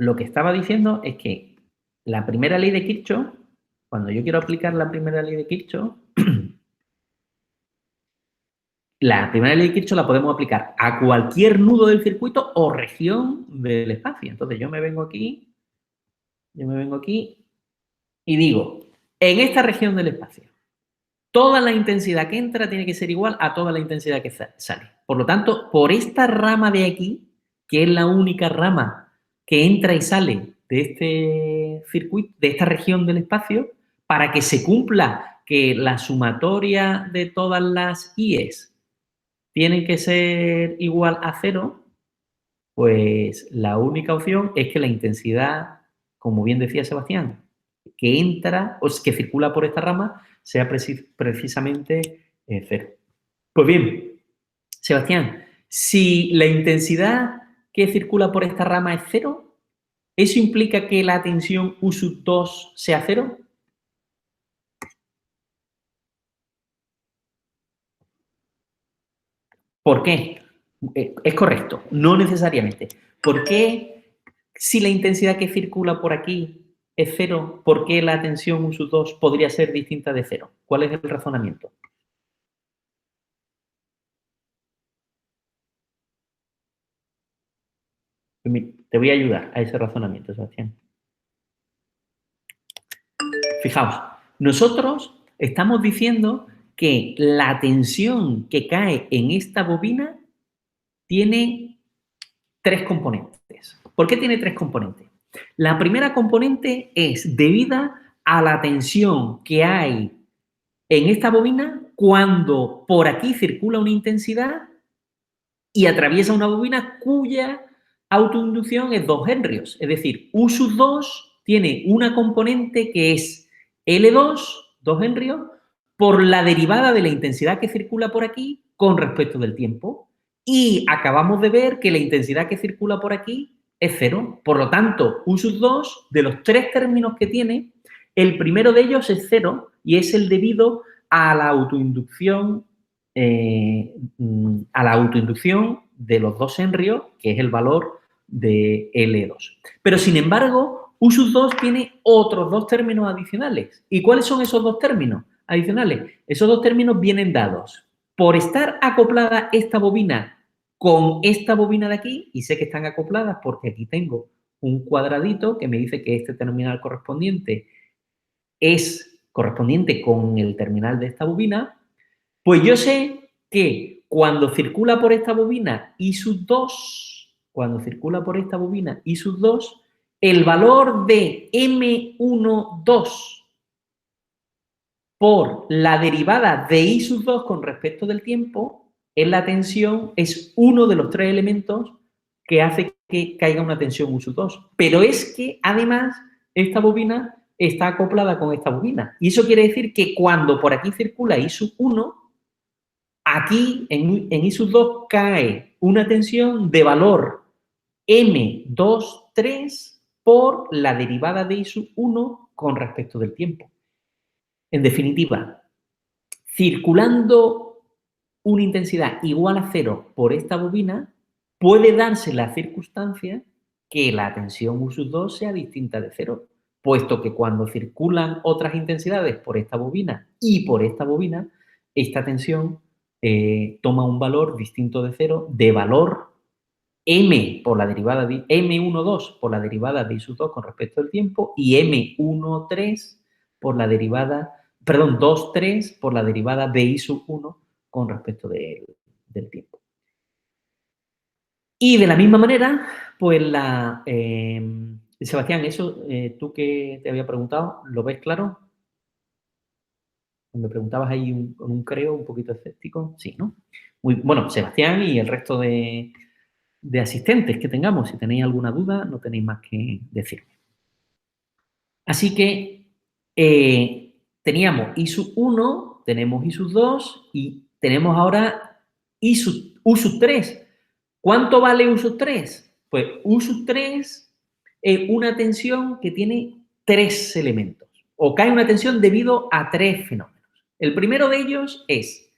[SPEAKER 1] Lo que estaba diciendo es que la primera ley de Kirchhoff, cuando yo quiero aplicar la primera ley de Kirchhoff, la primera ley de Kirchhoff la podemos aplicar a cualquier nudo del circuito o región del espacio. Entonces yo me vengo aquí y digo, en esta región del espacio, toda la intensidad que entra tiene que ser igual a toda la intensidad que sale. Por lo tanto, por esta rama de aquí, que es la única rama que entra y sale de este circuito, de esta región del espacio, para que se cumpla que la sumatoria de todas las IES tienen que ser igual a 0, pues la única opción es que la intensidad, como bien decía Sebastián, que entra o que circula por esta rama sea precisamente 0. Pues bien, Sebastián, si la intensidad que circula por esta rama es 0, ¿eso implica que la tensión U sub 2 sea 0? ¿Por qué? Es correcto, no necesariamente. ¿Por qué si la intensidad que circula por aquí es 0, por qué la tensión U sub 2 podría ser distinta de 0? ¿Cuál es el razonamiento? Te voy a ayudar a ese razonamiento, Sebastián. Fijaos, nosotros estamos diciendo que la tensión que cae en esta bobina tiene 3 componentes. ¿Por qué tiene 3 componentes? La primera componente es debida a la tensión que hay en esta bobina cuando por aquí circula una intensidad y atraviesa una bobina cuya autoinducción es 2 henrios. Es decir, U sub 2 tiene una componente que es L2, 2 henrios, por la derivada de la intensidad que circula por aquí con respecto del tiempo. Y acabamos de ver que la intensidad que circula por aquí es 0. Por lo tanto, U sub 2, de los 3 términos que tiene, el primero de ellos es 0 y es el debido a la autoinducción de los 2 henrios, que es el valor de L2. Pero, sin embargo, U sub 2 tiene otros 2 términos adicionales. ¿Y cuáles son esos 2 términos adicionales? Esos 2 términos vienen dados por estar acoplada esta bobina con esta bobina de aquí, y sé que están acopladas porque aquí tengo un cuadradito que me dice que este terminal correspondiente es correspondiente con el terminal de esta bobina. Pues yo sé que cuando circula por esta bobina I sub 2, el valor de M12 por la derivada de I sub 2 con respecto del tiempo es la tensión, es uno de los 3 elementos que hace que caiga una tensión U sub 2. Pero es que, además, esta bobina está acoplada con esta bobina. Y eso quiere decir que cuando por aquí circula I sub 1, aquí en I sub 2 cae una tensión de valor M23 por la derivada de I sub 1 con respecto del tiempo. En definitiva, circulando una intensidad igual a 0 por esta bobina, puede darse la circunstancia que la tensión U sub 2 sea distinta de 0, puesto que cuando circulan otras intensidades por esta bobina y por esta bobina, esta tensión toma un valor distinto de 0, de valor M por la derivada de M12 por la derivada de I sub 2 con respecto al tiempo y M13 por la derivada, perdón, 2,3 por la derivada de I sub 1 con respecto del tiempo. Y de la misma manera, pues Sebastián, eso tú que te había preguntado, ¿lo ves claro? Me preguntabas ahí con un creo un poquito escéptico. Sí, ¿no? Muy, bueno, Sebastián y el resto de asistentes que tengamos. Si tenéis alguna duda, no tenéis más que decirme. Así que teníamos I sub 1, tenemos I sub 2 y tenemos ahora U sub 3. ¿Cuánto vale U sub 3? Pues U sub 3 es una tensión que tiene 3 elementos, o cae una tensión debido a 3 fenómenos. El primero de ellos es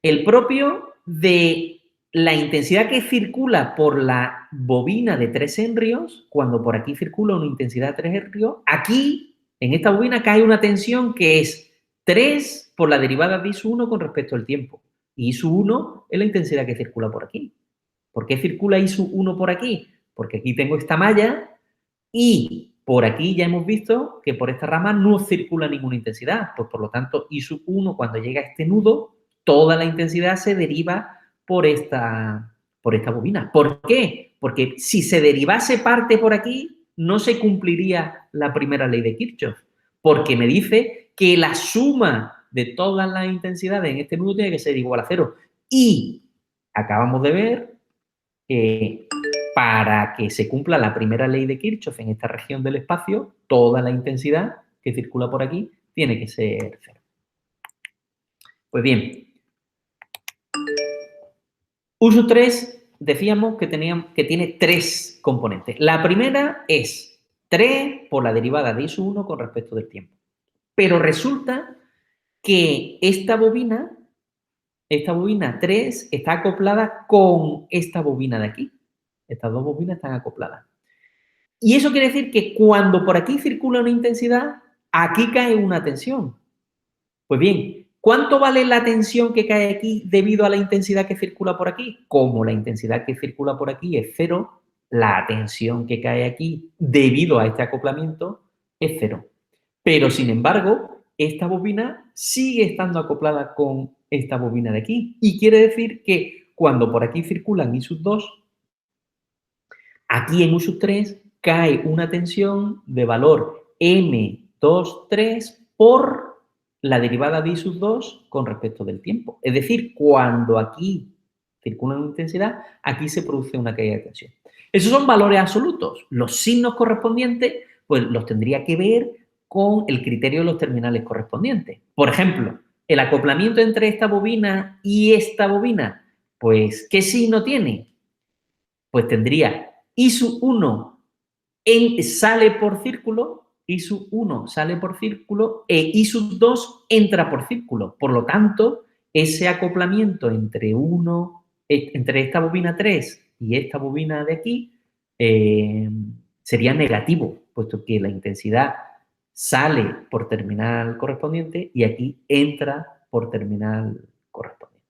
[SPEAKER 1] el propio de la intensidad que circula por la bobina de 3 henrios, cuando por aquí circula una intensidad de 3 henrios, aquí, en esta bobina, cae una tensión que es 3 por la derivada de I sub 1 con respecto al tiempo. Y I sub 1 es la intensidad que circula por aquí. ¿Por qué circula I sub 1 por aquí? Porque aquí tengo esta malla y por aquí ya hemos visto que por esta rama no circula ninguna intensidad. Pues por lo tanto, I sub 1, cuando llega a este nudo, toda la intensidad se deriva por esta bobina. ¿Por qué? Porque si se derivase parte por aquí, no se cumpliría la primera ley de Kirchhoff, porque me dice que la suma de todas las intensidades en este nudo tiene que ser igual a 0. Y acabamos de ver que para que se cumpla la primera ley de Kirchhoff en esta región del espacio, toda la intensidad que circula por aquí tiene que ser 0. Pues bien, U sub 3 decíamos que tiene 3 componentes. La primera es 3 por la derivada de I sub 1 con respecto del tiempo. Pero resulta que esta bobina 3 está acoplada con esta bobina de aquí. Estas dos bobinas están acopladas. Y eso quiere decir que cuando por aquí circula una intensidad, aquí cae una tensión. Pues bien, ¿cuánto vale la tensión que cae aquí debido a la intensidad que circula por aquí? Como la intensidad que circula por aquí es 0, la tensión que cae aquí debido a este acoplamiento es 0. Pero, sin embargo, esta bobina sigue estando acoplada con esta bobina de aquí. Y quiere decir que cuando por aquí circulan I sub 2, aquí en U sub 3 cae una tensión de valor M23 por la derivada de I sub 2 con respecto del tiempo. Es decir, cuando aquí circula una intensidad, aquí se produce una caída de tensión. Esos son valores absolutos. Los signos correspondientes, pues los tendría que ver con el criterio de los terminales correspondientes. Por ejemplo, el acoplamiento entre esta bobina y esta bobina, pues, ¿qué signo tiene? Pues tendría I sub 1 sale por círculo, I sub 1 sale por círculo e I sub 2 entra por círculo. Por lo tanto, ese acoplamiento entre esta bobina 3 y esta bobina de aquí sería negativo, puesto que la intensidad sale por terminal correspondiente y aquí entra por terminal correspondiente.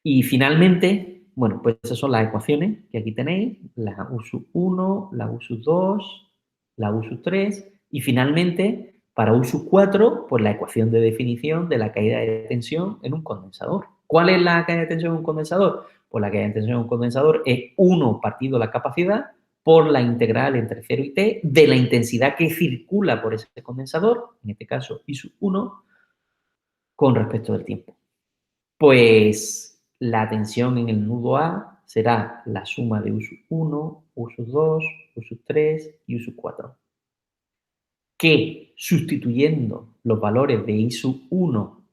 [SPEAKER 1] Y finalmente, bueno, pues esas son las ecuaciones que aquí tenéis, la U sub 1, la U sub 2, la U sub 3 y finalmente, para U sub 4, pues la ecuación de definición de la caída de tensión en un condensador. ¿Cuál es la caída de tensión en un condensador? Pues la caída de tensión en un condensador es 1 partido la capacidad por la integral entre 0 y t de la intensidad que circula por ese condensador, en este caso I sub 1, con respecto del tiempo. Pues la tensión en el nudo A será la suma de U sub 1, U sub 2, U sub 3 y U sub 4. Que sustituyendo los valores de I sub 1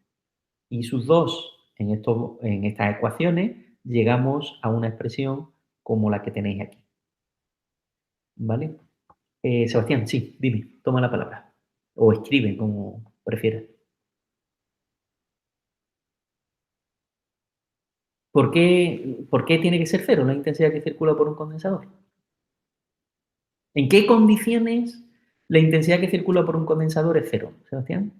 [SPEAKER 1] y I sub 2 en estas ecuaciones, llegamos a una expresión como la que tenéis aquí. ¿Vale? Sebastián, sí, dime, toma la palabra. O escribe, como prefieras. ¿Por qué tiene que ser cero la intensidad que circula por un condensador? ¿En qué condiciones la intensidad que circula por un condensador es cero, Sebastián?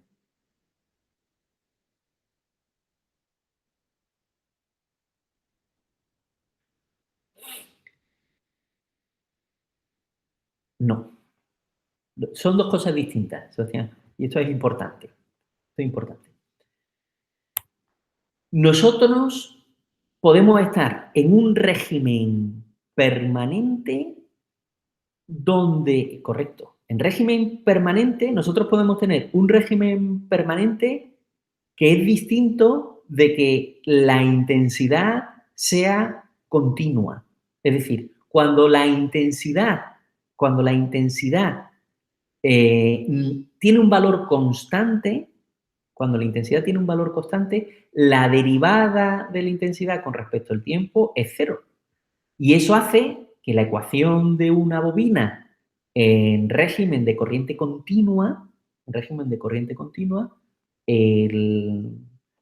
[SPEAKER 1] No. Son dos cosas distintas, Sebastián. Y esto es importante. Esto es importante. Nosotros podemos estar en un régimen permanente correcto, en régimen permanente, nosotros podemos tener un régimen permanente que es distinto de que la intensidad sea continua. Es decir, cuando la intensidad tiene un valor constante, cuando la intensidad tiene un valor constante, la derivada de la intensidad con respecto al tiempo es cero. Y eso hace que la ecuación de una bobina en régimen de corriente continua,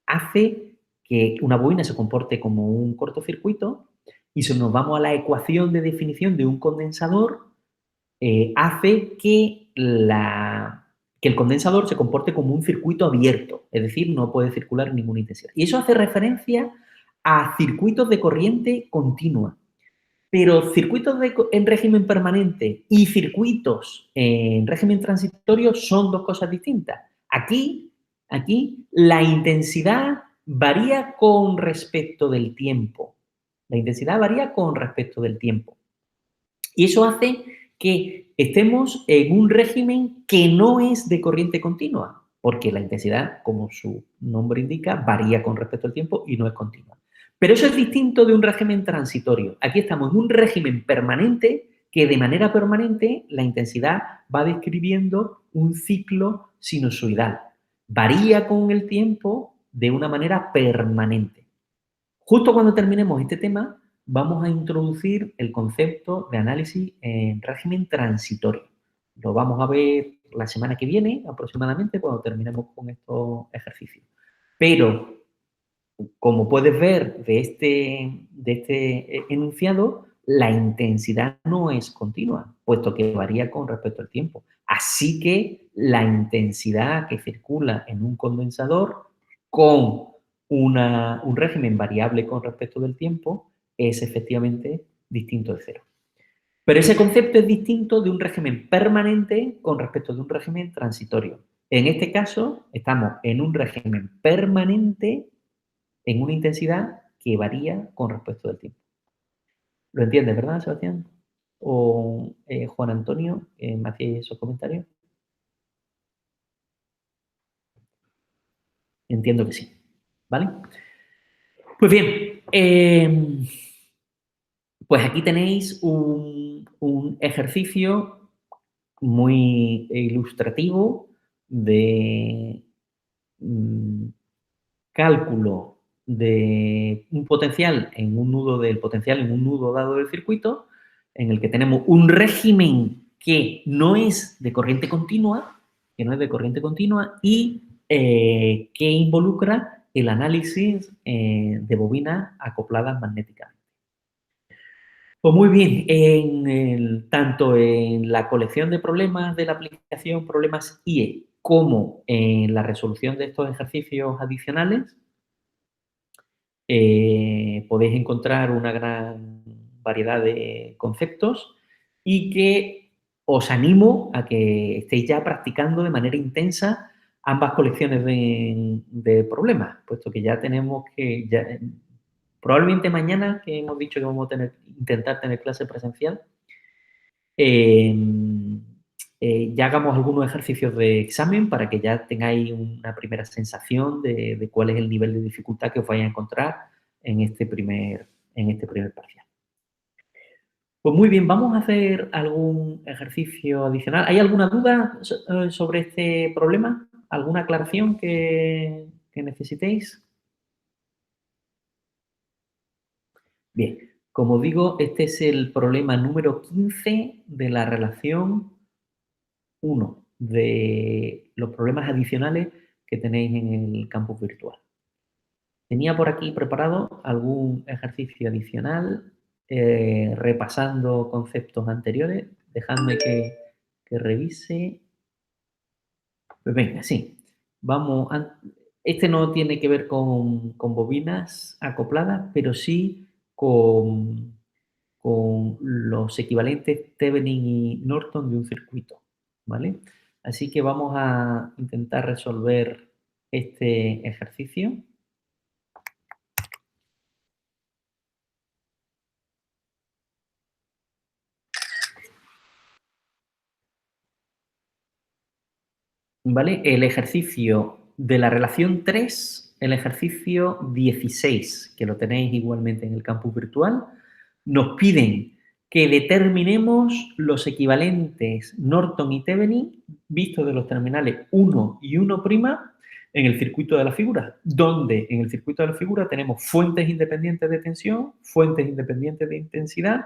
[SPEAKER 1] hace que una bobina se comporte como un cortocircuito y si nos vamos a la ecuación de definición de un condensador, hace que el condensador se comporte como un circuito abierto, es decir, no puede circular ninguna intensidad. Y eso hace referencia a circuitos de corriente continua. Pero circuitos en régimen permanente y circuitos en régimen transitorio son dos cosas distintas. Aquí la intensidad varía con respecto del tiempo. La intensidad varía con respecto del tiempo. Y eso hace que estemos en un régimen que no es de corriente continua, porque la intensidad, como su nombre indica, varía con respecto al tiempo y no es continua. Pero eso es distinto de un régimen transitorio. Aquí estamos en un régimen permanente que de manera permanente la intensidad va describiendo un ciclo sinusoidal. Varía con el tiempo de una manera permanente. Justo cuando terminemos este tema, vamos a introducir el concepto de análisis en régimen transitorio. Lo vamos a ver la semana que viene, aproximadamente, cuando terminemos con estos ejercicios. Pero, como puedes ver de este enunciado, la intensidad no es continua, puesto que varía con respecto al tiempo. Así que la intensidad que circula en un condensador con un régimen variable con respecto del tiempo es efectivamente distinto de cero. Pero ese concepto es distinto de un régimen permanente con respecto de un régimen transitorio. En este caso, estamos en un régimen permanente en una intensidad que varía con respecto del tiempo. ¿Lo entiendes, verdad, Sebastián? O Juan Antonio, ¿me hacéis esos comentarios? Entiendo que sí, ¿vale? Pues bien, pues aquí tenéis un ejercicio muy ilustrativo de cálculo de un potencial en un nudo del potencial en un nudo dado del circuito, en el que tenemos un régimen que no es de corriente continua, y que involucra el análisis de bobinas acopladas magnéticamente. Pues muy bien, tanto en la colección de problemas de la aplicación Problemas IE como en la resolución de estos ejercicios adicionales, podéis encontrar una gran variedad de conceptos y que os animo a que estéis ya practicando de manera intensa ambas colecciones de problemas, puesto que ya tenemos que, probablemente mañana, que hemos dicho que vamos a intentar tener clase presencial, ya hagamos algunos ejercicios de examen para que ya tengáis una primera sensación de cuál es el nivel de dificultad que os vais a encontrar en este primer parcial. Pues muy bien, vamos a hacer algún ejercicio adicional. ¿Hay alguna duda sobre este problema? ¿Alguna aclaración que necesitéis? Bien, como digo, este es el problema número 15 de la relación 1 de los problemas adicionales que tenéis en el campus virtual. Tenía por aquí preparado algún ejercicio adicional, repasando conceptos anteriores. Dejadme que revise. Pues venga, sí. Vamos este no tiene que ver con bobinas acopladas, pero sí con los equivalentes Thevenin y Norton de un circuito, ¿vale? Así que vamos a intentar resolver este ejercicio. ¿Vale? El ejercicio de la relación 3, el ejercicio 16, que lo tenéis igualmente en el campus virtual, nos piden que determinemos los equivalentes Norton y Thevenin vistos de los terminales 1 y 1' en el circuito de la figura, donde en el circuito de la figura tenemos fuentes independientes de tensión, fuentes independientes de intensidad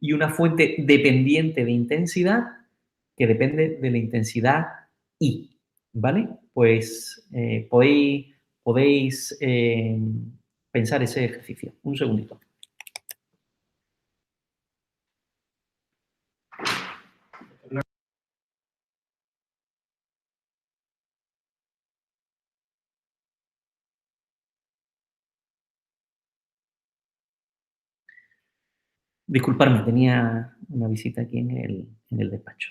[SPEAKER 1] y una fuente dependiente de intensidad que depende de la intensidad I. ¿Vale? Pues podéis pensar ese ejercicio. Un segundito. Disculpadme, tenía una visita aquí en el despacho.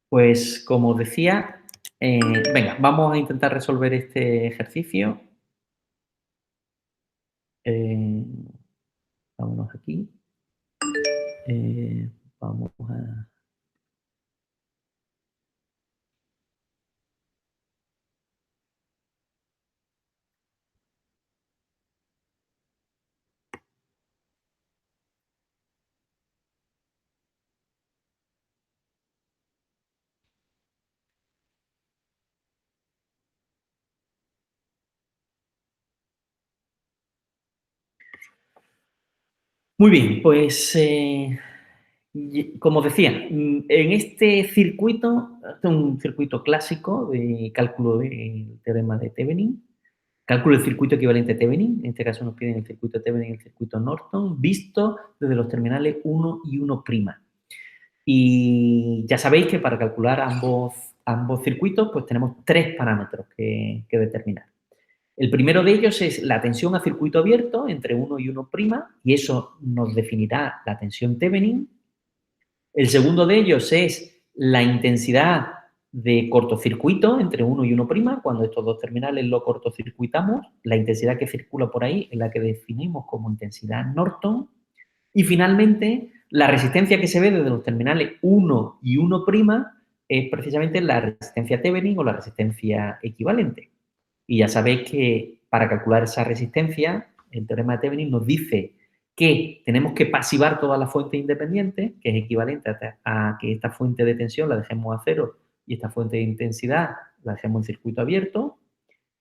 [SPEAKER 1] Pues como os decía, venga, vamos a intentar resolver este ejercicio. Vámonos aquí. Vamos a... Muy bien, pues como decía, en este circuito, este es un circuito clásico de cálculo del teorema de Thevenin, cálculo del circuito equivalente a Thevenin, en este caso nos piden el circuito Thevenin y el circuito Norton, visto desde los terminales 1 y 1'. Y ya sabéis que para calcular ambos circuitos, pues tenemos 3 parámetros que determinar. El primero de ellos es la tensión a circuito abierto entre 1 y 1', y eso nos definirá la tensión Thevenin. El segundo de ellos es la intensidad de cortocircuito entre 1 y 1', cuando estos dos terminales lo cortocircuitamos, la intensidad que circula por ahí es la que definimos como intensidad Norton. Y finalmente, la resistencia que se ve desde los terminales 1 y 1', es precisamente la resistencia Thevenin o la resistencia equivalente. Y ya sabéis que para calcular esa resistencia, el teorema de Thevenin nos dice que tenemos que pasivar todas las fuentes independientes, que es equivalente a que esta fuente de tensión la dejemos a cero y esta fuente de intensidad la dejemos en circuito abierto.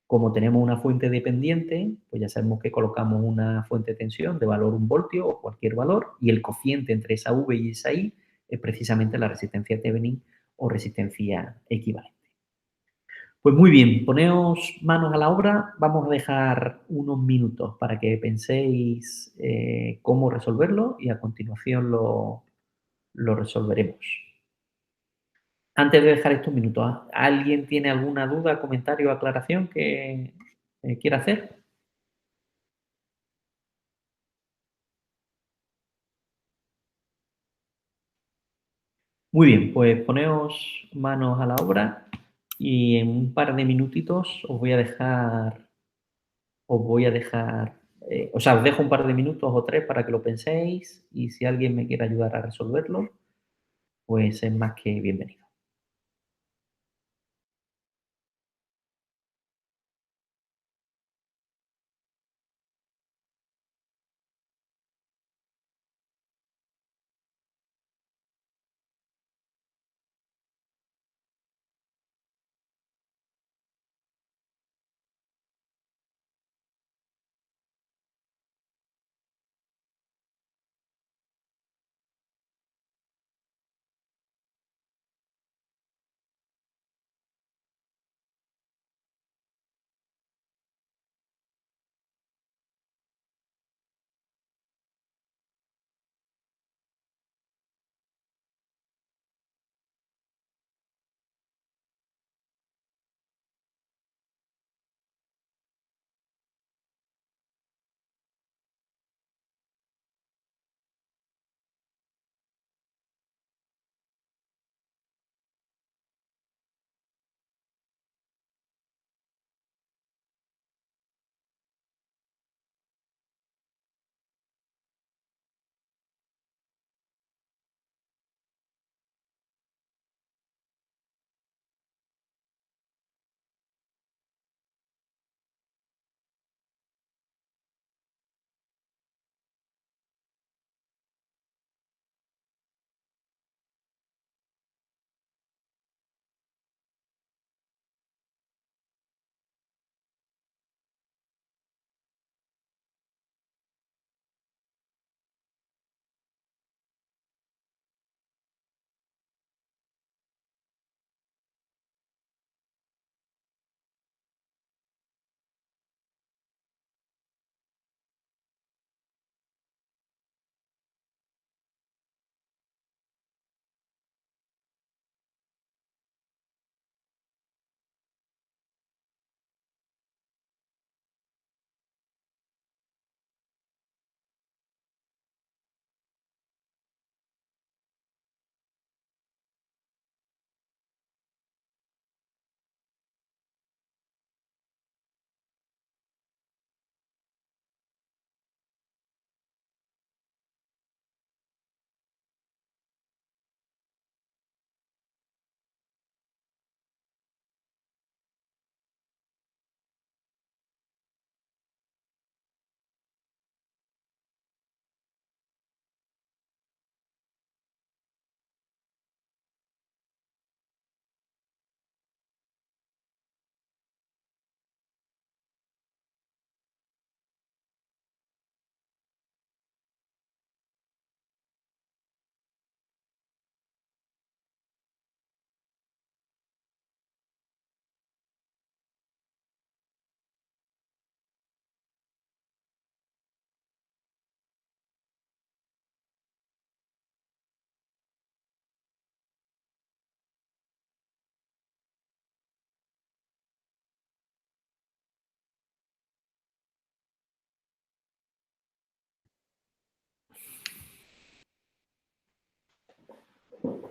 [SPEAKER 1] Como tenemos una fuente dependiente, pues ya sabemos que colocamos una fuente de tensión de valor 1 voltio o cualquier valor, y el cociente entre esa V y esa I es precisamente la resistencia Thevenin o resistencia equivalente. Pues muy bien, poneos manos a la obra. Vamos a dejar unos minutos para que penséis cómo resolverlo y a continuación lo resolveremos. Antes de dejar estos minutos, ¿alguien tiene alguna duda, comentario o aclaración que quiera hacer? Muy bien, pues poneos manos a la obra y en un par de minutitos os dejo un par de minutos o 3 para que lo penséis y si alguien me quiere ayudar a resolverlo, pues es más que bienvenido.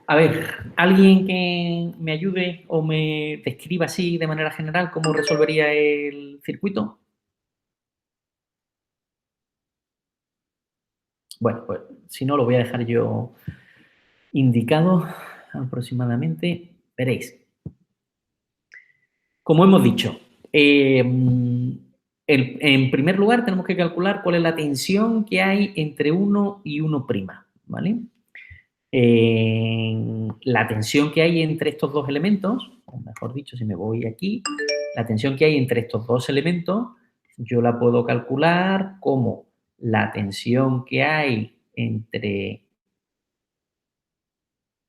[SPEAKER 1] A ver, ¿alguien que me ayude o me describa así de manera general cómo resolvería el circuito? Bueno, pues si no, lo voy a dejar yo indicado aproximadamente. Veréis. Como hemos dicho, en primer lugar tenemos que calcular cuál es la tensión que hay entre 1 y 1', ¿vale? La tensión que hay entre estos dos elementos, o mejor dicho, si me voy aquí, la tensión que hay entre estos dos elementos, yo la puedo calcular como la tensión que hay entre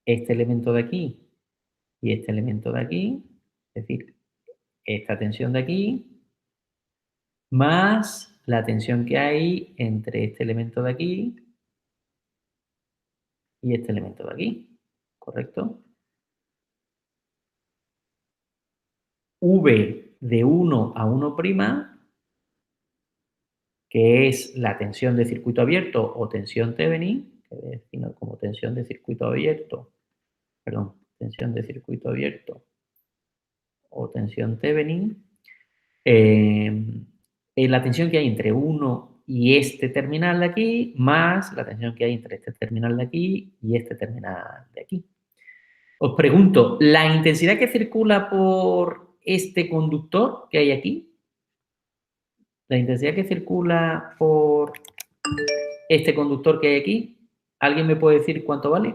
[SPEAKER 1] este elemento de aquí y este elemento de aquí, es decir, esta tensión de aquí, más la tensión que hay entre este elemento de aquí y este elemento de aquí, ¿correcto? V de 1 a 1', que es la tensión de circuito abierto o tensión Thevenin, que defino como tensión de circuito abierto, perdón, tensión de circuito abierto o tensión Thevenin, es la tensión que hay entre 1 y este terminal de aquí, más la tensión que hay entre este terminal de aquí y este terminal de aquí. Os pregunto, ¿la intensidad que circula por este conductor que hay aquí? La intensidad que circula por este conductor que hay aquí, ¿alguien me puede decir cuánto vale?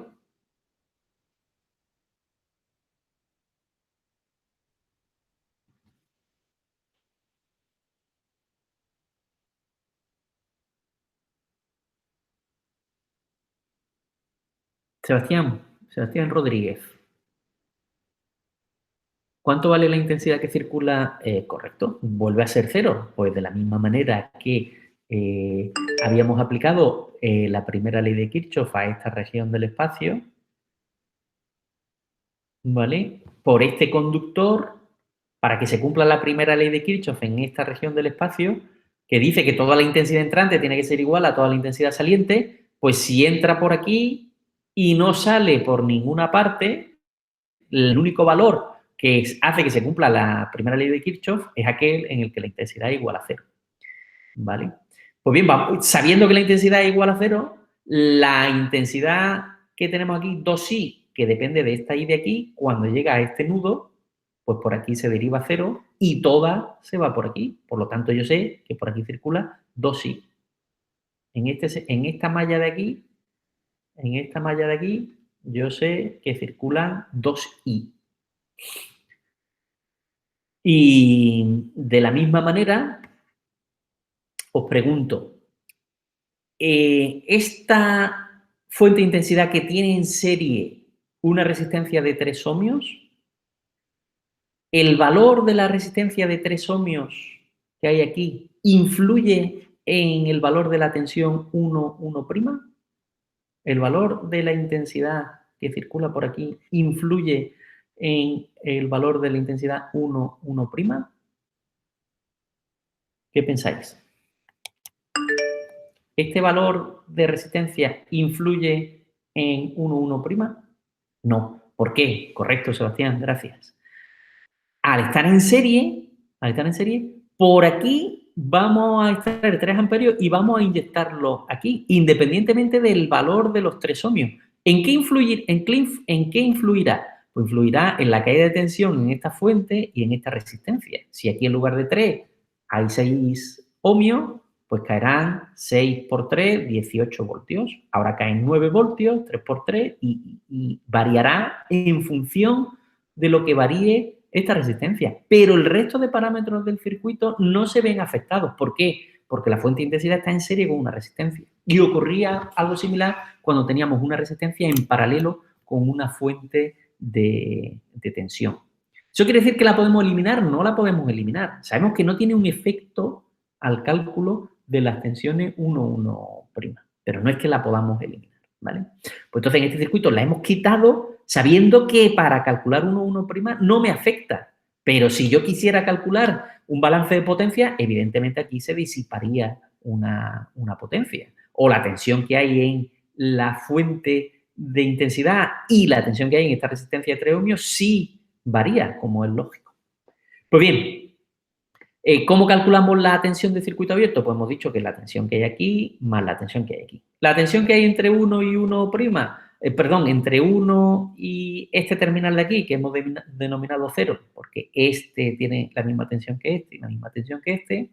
[SPEAKER 1] Sebastián Rodríguez. ¿Cuánto vale la intensidad que circula? Correcto, vuelve a ser cero. Pues de la misma manera que habíamos aplicado la primera ley de Kirchhoff a esta región del espacio, ¿vale? Por este conductor, para que se cumpla la primera ley de Kirchhoff en esta región del espacio, que dice que toda la intensidad entrante tiene que ser igual a toda la intensidad saliente, pues si entra por aquí y no sale por ninguna parte, el único valor que hace que se cumpla la primera ley de Kirchhoff es aquel en el que la intensidad es igual a cero, ¿vale? Pues bien, sabiendo que la intensidad es igual a cero, la intensidad que tenemos aquí, 2i, que depende de esta i de aquí, cuando llega a este nudo, pues por aquí se deriva a cero y toda se va por aquí. Por lo tanto, yo sé que por aquí circula 2i. En esta malla de aquí, yo sé que circulan 2i. Y de la misma manera, os pregunto, esta fuente de intensidad que tiene en serie una resistencia de 3 ohmios, ¿el valor de la resistencia de 3 ohmios que hay aquí influye en el valor de la tensión 1, 1'? ¿El valor de la intensidad que circula por aquí influye en el valor de la intensidad 1, 1'? ¿Qué pensáis? ¿Este valor de resistencia influye en 1, 1'? No. ¿Por qué? Correcto, Sebastián, gracias. Al estar en serie, por aquí vamos a extraer 3 amperios y vamos a inyectarlo aquí, independientemente del valor de los 3 ohmios. ¿En qué influirá? Pues influirá en la caída de tensión en esta fuente y en esta resistencia. Si aquí en lugar de 3 hay 6 ohmios, pues caerán 6 por 3, 18 voltios. Ahora caen 9 voltios, 3 por 3, y variará en función de lo que varíe esta resistencia. Pero el resto de parámetros del circuito no se ven afectados. ¿Por qué? Porque la fuente de intensidad está en serie con una resistencia. Y ocurría algo similar cuando teníamos una resistencia en paralelo con una fuente de tensión. ¿Eso quiere decir que la podemos eliminar? No la podemos eliminar. Sabemos que no tiene un efecto al cálculo de las tensiones 1, 1', pero no es que la podamos eliminar, ¿vale? Pues entonces en este circuito la hemos quitado sabiendo que para calcular 1, 1' no me afecta, pero si yo quisiera calcular un balance de potencia, evidentemente aquí se disiparía una potencia, o la tensión que hay en la fuente de intensidad y la tensión que hay en esta resistencia de 3 ohmios sí varía, como es lógico. Pues bien, ¿cómo calculamos la tensión de circuito abierto? Pues hemos dicho que la tensión que hay aquí más la tensión que hay aquí. La tensión que hay entre 1 y 1', perdón, entre 1 y este terminal de aquí, que hemos denominado 0, porque este tiene la misma tensión que este y la misma tensión que este,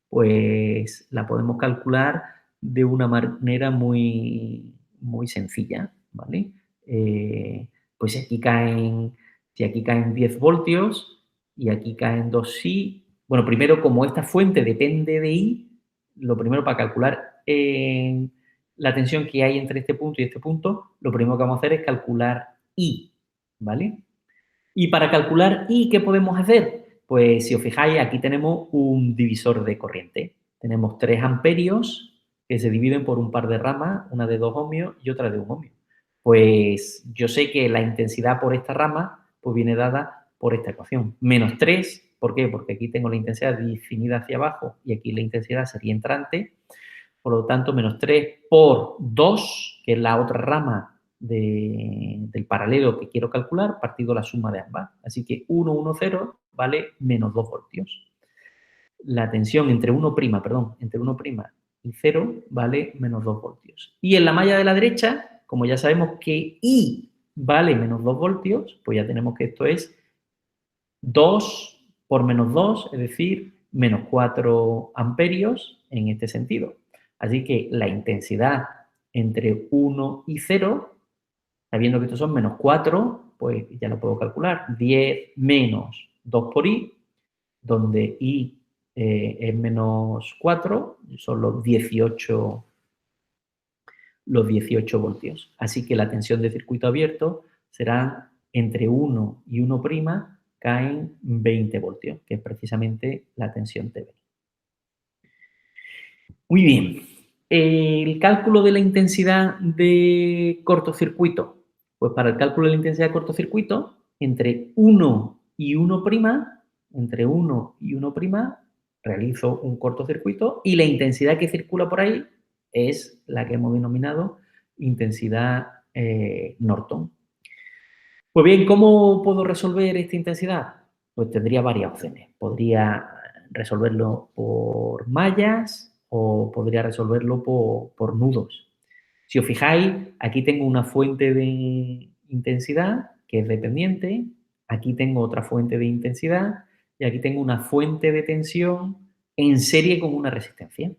[SPEAKER 1] pues la podemos calcular de una manera muy, muy sencilla, ¿vale? Pues si aquí caen 10 voltios y aquí caen 2 I, bueno, primero, como esta fuente depende de I, lo primero para calcular la tensión que hay entre este punto y este punto, lo primero que vamos a hacer es calcular I, ¿vale? Y para calcular I, ¿qué podemos hacer? Pues si os fijáis, aquí tenemos un divisor de corriente. Tenemos 3 amperios que se dividen por un par de ramas, una de 2 ohmios y otra de 1 ohmio. Pues yo sé que la intensidad por esta rama pues viene dada por esta ecuación. Menos 3, ¿por qué? Porque aquí tengo la intensidad definida hacia abajo y aquí la intensidad sería entrante. Por lo tanto, menos 3 por 2, que es la otra rama del paralelo que quiero calcular, partido la suma de ambas. Así que 1, 1, 0 vale menos 2 voltios. La tensión entre 1', entre 1' y 0 vale menos 2 voltios. Y en la malla de la derecha, como ya sabemos que I vale menos 2 voltios, pues ya tenemos que esto es 2 por menos 2, es decir, menos 4 amperios en este sentido. Así que la intensidad entre 1 y 0, sabiendo que estos son menos 4, pues ya lo puedo calcular. 10 menos 2 por I, donde I es menos 4, son los 18 voltios. Así que la tensión de circuito abierto será entre 1 y 1' caen 20 voltios, que es precisamente la tensión TB. Muy bien. El cálculo de la intensidad de cortocircuito. Pues para el cálculo de la intensidad de cortocircuito, entre 1 y 1', entre 1 y 1', realizo un cortocircuito y la intensidad que circula por ahí es la que hemos denominado intensidad Norton. Pues bien, ¿cómo puedo resolver esta intensidad? Pues tendría varias opciones. Podría resolverlo por mallas o podría resolverlo por nudos. Si os fijáis, aquí tengo una fuente de intensidad que es dependiente, aquí tengo otra fuente de intensidad y aquí tengo una fuente de tensión en serie con una resistencia.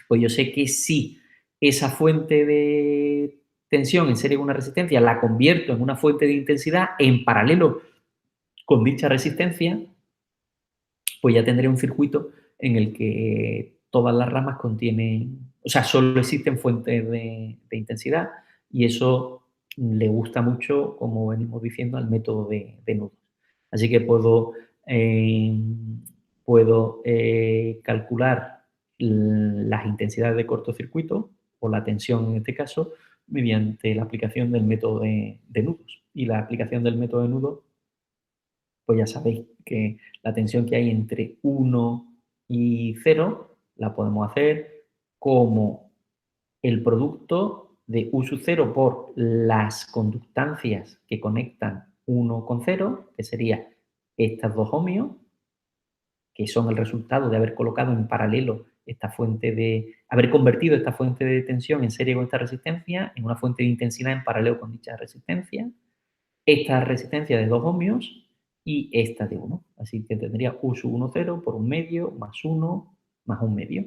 [SPEAKER 1] Pues yo sé que si esa fuente de tensión en serie con una resistencia la convierto en una fuente de intensidad en paralelo con dicha resistencia, pues ya tendré un circuito en el que todas las ramas contienen, o sea, solo existen fuentes de intensidad y eso le gusta mucho, como venimos diciendo, al método de nudos. Así que puedo calcular las intensidades de cortocircuito o la tensión en este caso mediante la aplicación del método de nudos. Y la aplicación del método de nudos, pues ya sabéis que la tensión que hay entre 1 y 0 la podemos hacer como el producto de U sub 0 por las conductancias que conectan 1 con 0, que sería estas 2 ohmios, que son el resultado de haber colocado en paralelo esta haber convertido esta fuente de tensión en serie con esta resistencia en una fuente de intensidad en paralelo con dicha resistencia, esta resistencia de 2 ohmios y esta de 1. Así que tendría U sub 1, 0 por 1 medio más 1 más 1 medio.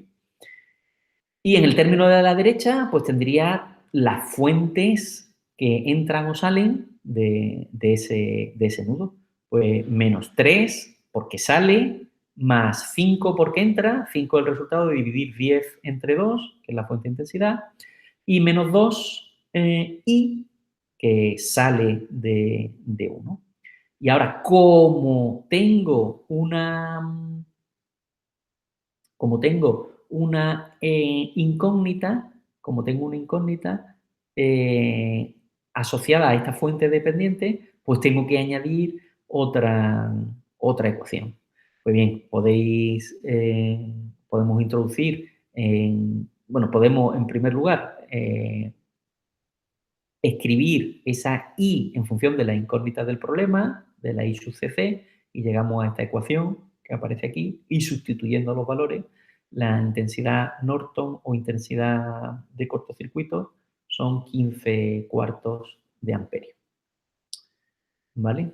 [SPEAKER 1] Y en el término de la derecha, pues tendría las fuentes que entran o salen de ese nudo. Pues menos 3 porque sale, más 5 porque entra, 5 es el resultado de dividir 10 entre 2, que es la fuente de intensidad, y menos 2 I, que sale de 1. Y ahora, como tengo una incógnita, asociada a esta fuente dependiente, pues tengo que añadir otra ecuación. Pues bien, podemos introducir, podemos en primer lugar escribir esa I en función de la incógnita del problema, de la I sub cc, y llegamos a esta ecuación que aparece aquí, y sustituyendo los valores, la intensidad Norton o intensidad de cortocircuito son 15 cuartos de amperio. ¿Vale?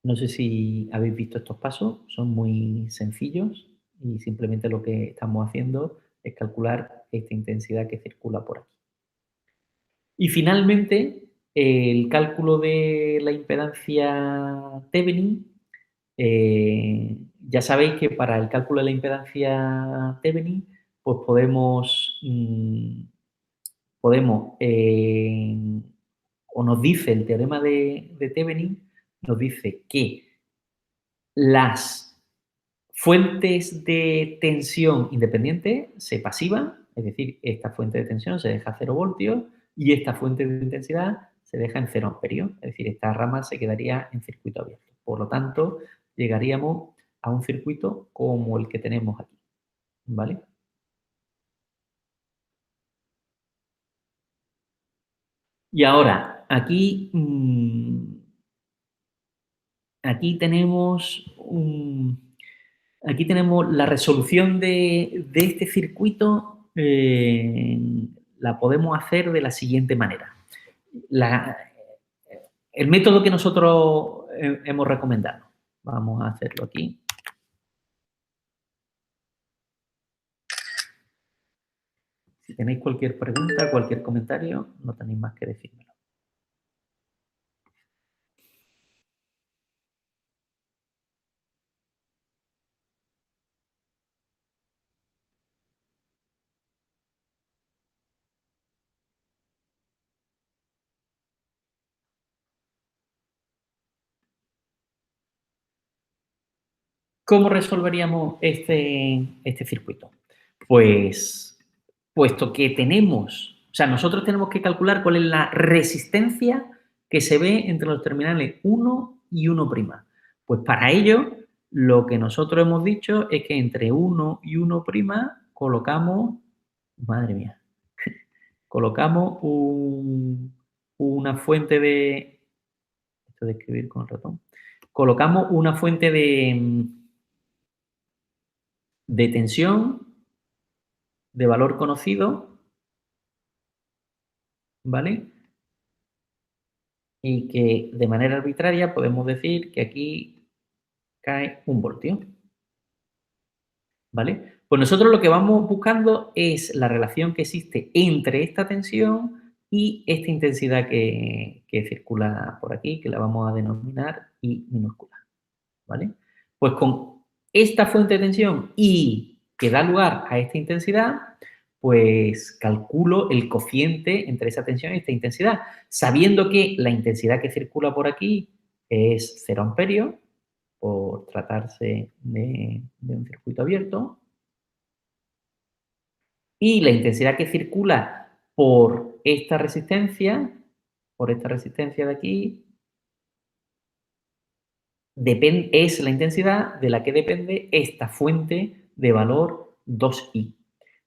[SPEAKER 1] No sé si habéis visto estos pasos, son muy sencillos y simplemente lo que estamos haciendo es calcular esta intensidad que circula por aquí. Y finalmente, el cálculo de la impedancia Thevenin. Ya sabéis que para el cálculo de la impedancia Thevenin, pues o nos dice el teorema de Thevenin, nos dice que las fuentes de tensión independiente se pasivan, es decir, esta fuente de tensión se deja a 0 voltios y esta fuente de intensidad se deja en 0 amperios, es decir, esta rama se quedaría en circuito abierto. Por lo tanto, llegaríamos a un circuito como el que tenemos aquí, ¿vale? Y ahora, aquí tenemos la resolución de este circuito, la podemos hacer de la siguiente manera. El método que nosotros hemos recomendado. Vamos a hacerlo aquí. Si tenéis cualquier pregunta, cualquier comentario, no tenéis más que decírmelo. ¿Cómo resolveríamos este circuito? Pues, puesto que nosotros tenemos que calcular cuál es la resistencia que se ve entre los terminales 1 y 1'. Pues para ello, lo que nosotros hemos dicho es que entre 1 y 1' colocamos, madre mía, colocamos una fuente de, esto de escribir con el ratón, colocamos una fuente de tensión de valor conocido, ¿vale? Y que de manera arbitraria podemos decir que aquí cae 1 voltio, ¿vale? Pues nosotros lo que vamos buscando es la relación que existe entre esta tensión y esta intensidad que circula por aquí, que la vamos a denominar I minúscula, ¿vale? Pues con esta fuente de tensión y que da lugar a esta intensidad, pues calculo el cociente entre esa tensión y esta intensidad, sabiendo que la intensidad que circula por aquí es 0 amperios, por tratarse de un circuito abierto, y la intensidad que circula por esta resistencia de aquí, es la intensidad de la que depende esta fuente de valor 2i.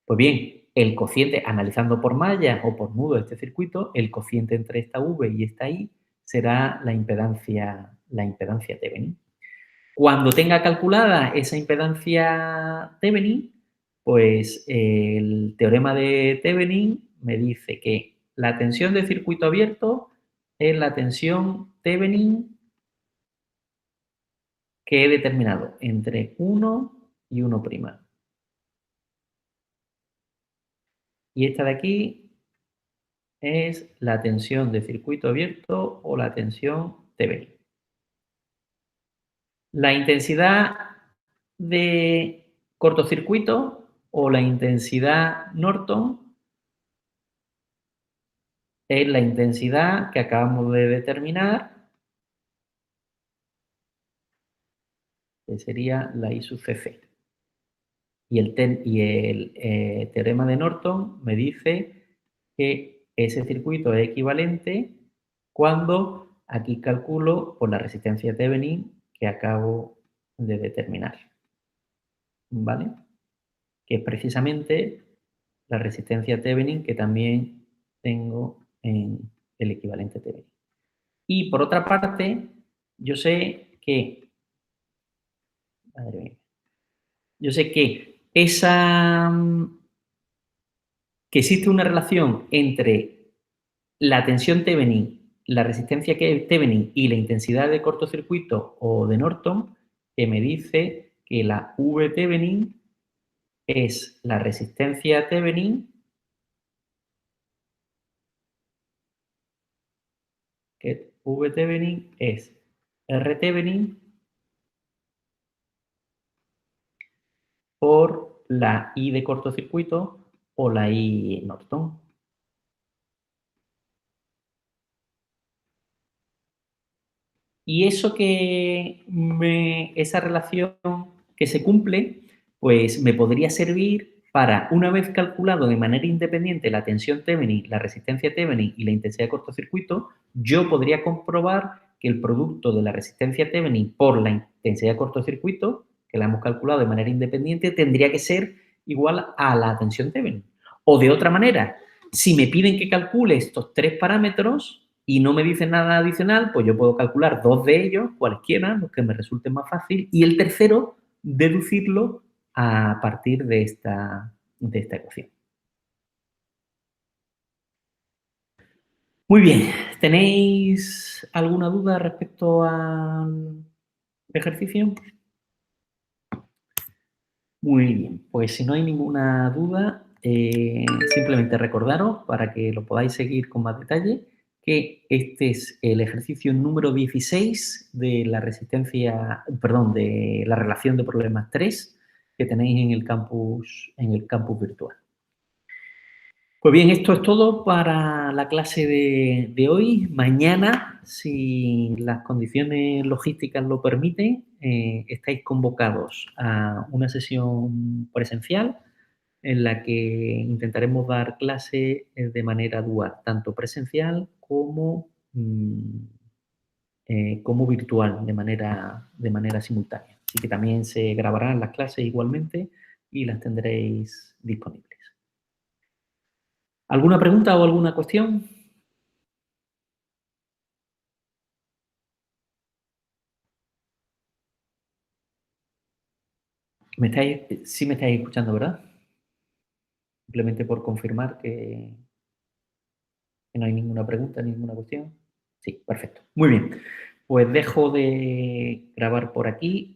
[SPEAKER 1] Pues bien, el cociente, analizando por malla o por nudo este circuito, el cociente entre esta v y esta i será la impedancia Thevenin. Cuando tenga calculada esa impedancia Thevenin, pues el teorema de Thevenin me dice que la tensión de circuito abierto es la tensión Thevenin que he determinado entre 1 y 1'. Y esta de aquí es la tensión de circuito abierto o la tensión Thevenin. La intensidad de cortocircuito o la intensidad Norton es la intensidad que acabamos de determinar, que sería la I sub Cc. Y el teorema de Norton me dice que ese circuito es equivalente cuando aquí calculo por la resistencia Thevenin que acabo de determinar, ¿vale? Que es precisamente la resistencia Thevenin que también tengo en el equivalente Thevenin. Y por otra parte, yo sé que, madre mía, yo sé que que existe una relación entre la tensión Thevenin, la resistencia Thevenin y la intensidad de cortocircuito o de Norton, que me dice que la V Thevenin es la resistencia Thevenin, que V Thevenin es R Thevenin por la I de cortocircuito o la I Norton. Y eso esa relación que se cumple, pues me podría servir para, una vez calculado de manera independiente la tensión Thevenin, la resistencia Thevenin y la intensidad de cortocircuito, yo podría comprobar que el producto de la resistencia Thevenin por la intensidad de cortocircuito, que la hemos calculado de manera independiente, tendría que ser igual a la tensión Thevenin. O de otra manera, si me piden que calcule estos tres parámetros y no me dicen nada adicional, pues yo puedo calcular dos de ellos, cualesquiera, los que me resulten más fácil, y el tercero deducirlo a partir de esta ecuación. Muy bien, ¿tenéis alguna duda respecto al ejercicio? Muy bien, pues si no hay ninguna duda, simplemente recordaros, para que lo podáis seguir con más detalle, que este es el ejercicio número 16 de la resistencia, perdón, de la relación de problemas 3 que tenéis en el campus virtual. Pues bien, esto es todo para la clase de hoy. Mañana, si las condiciones logísticas lo permiten, estáis convocados a una sesión presencial en la que intentaremos dar clase de manera dual, tanto presencial como virtual, de manera simultánea. Así que también se grabarán las clases igualmente y las tendréis disponibles. ¿Alguna pregunta o alguna cuestión? Sí me estáis escuchando, ¿verdad? Simplemente por confirmar que no hay ninguna pregunta, ninguna cuestión. Sí, perfecto. Muy bien. Pues dejo de grabar por aquí.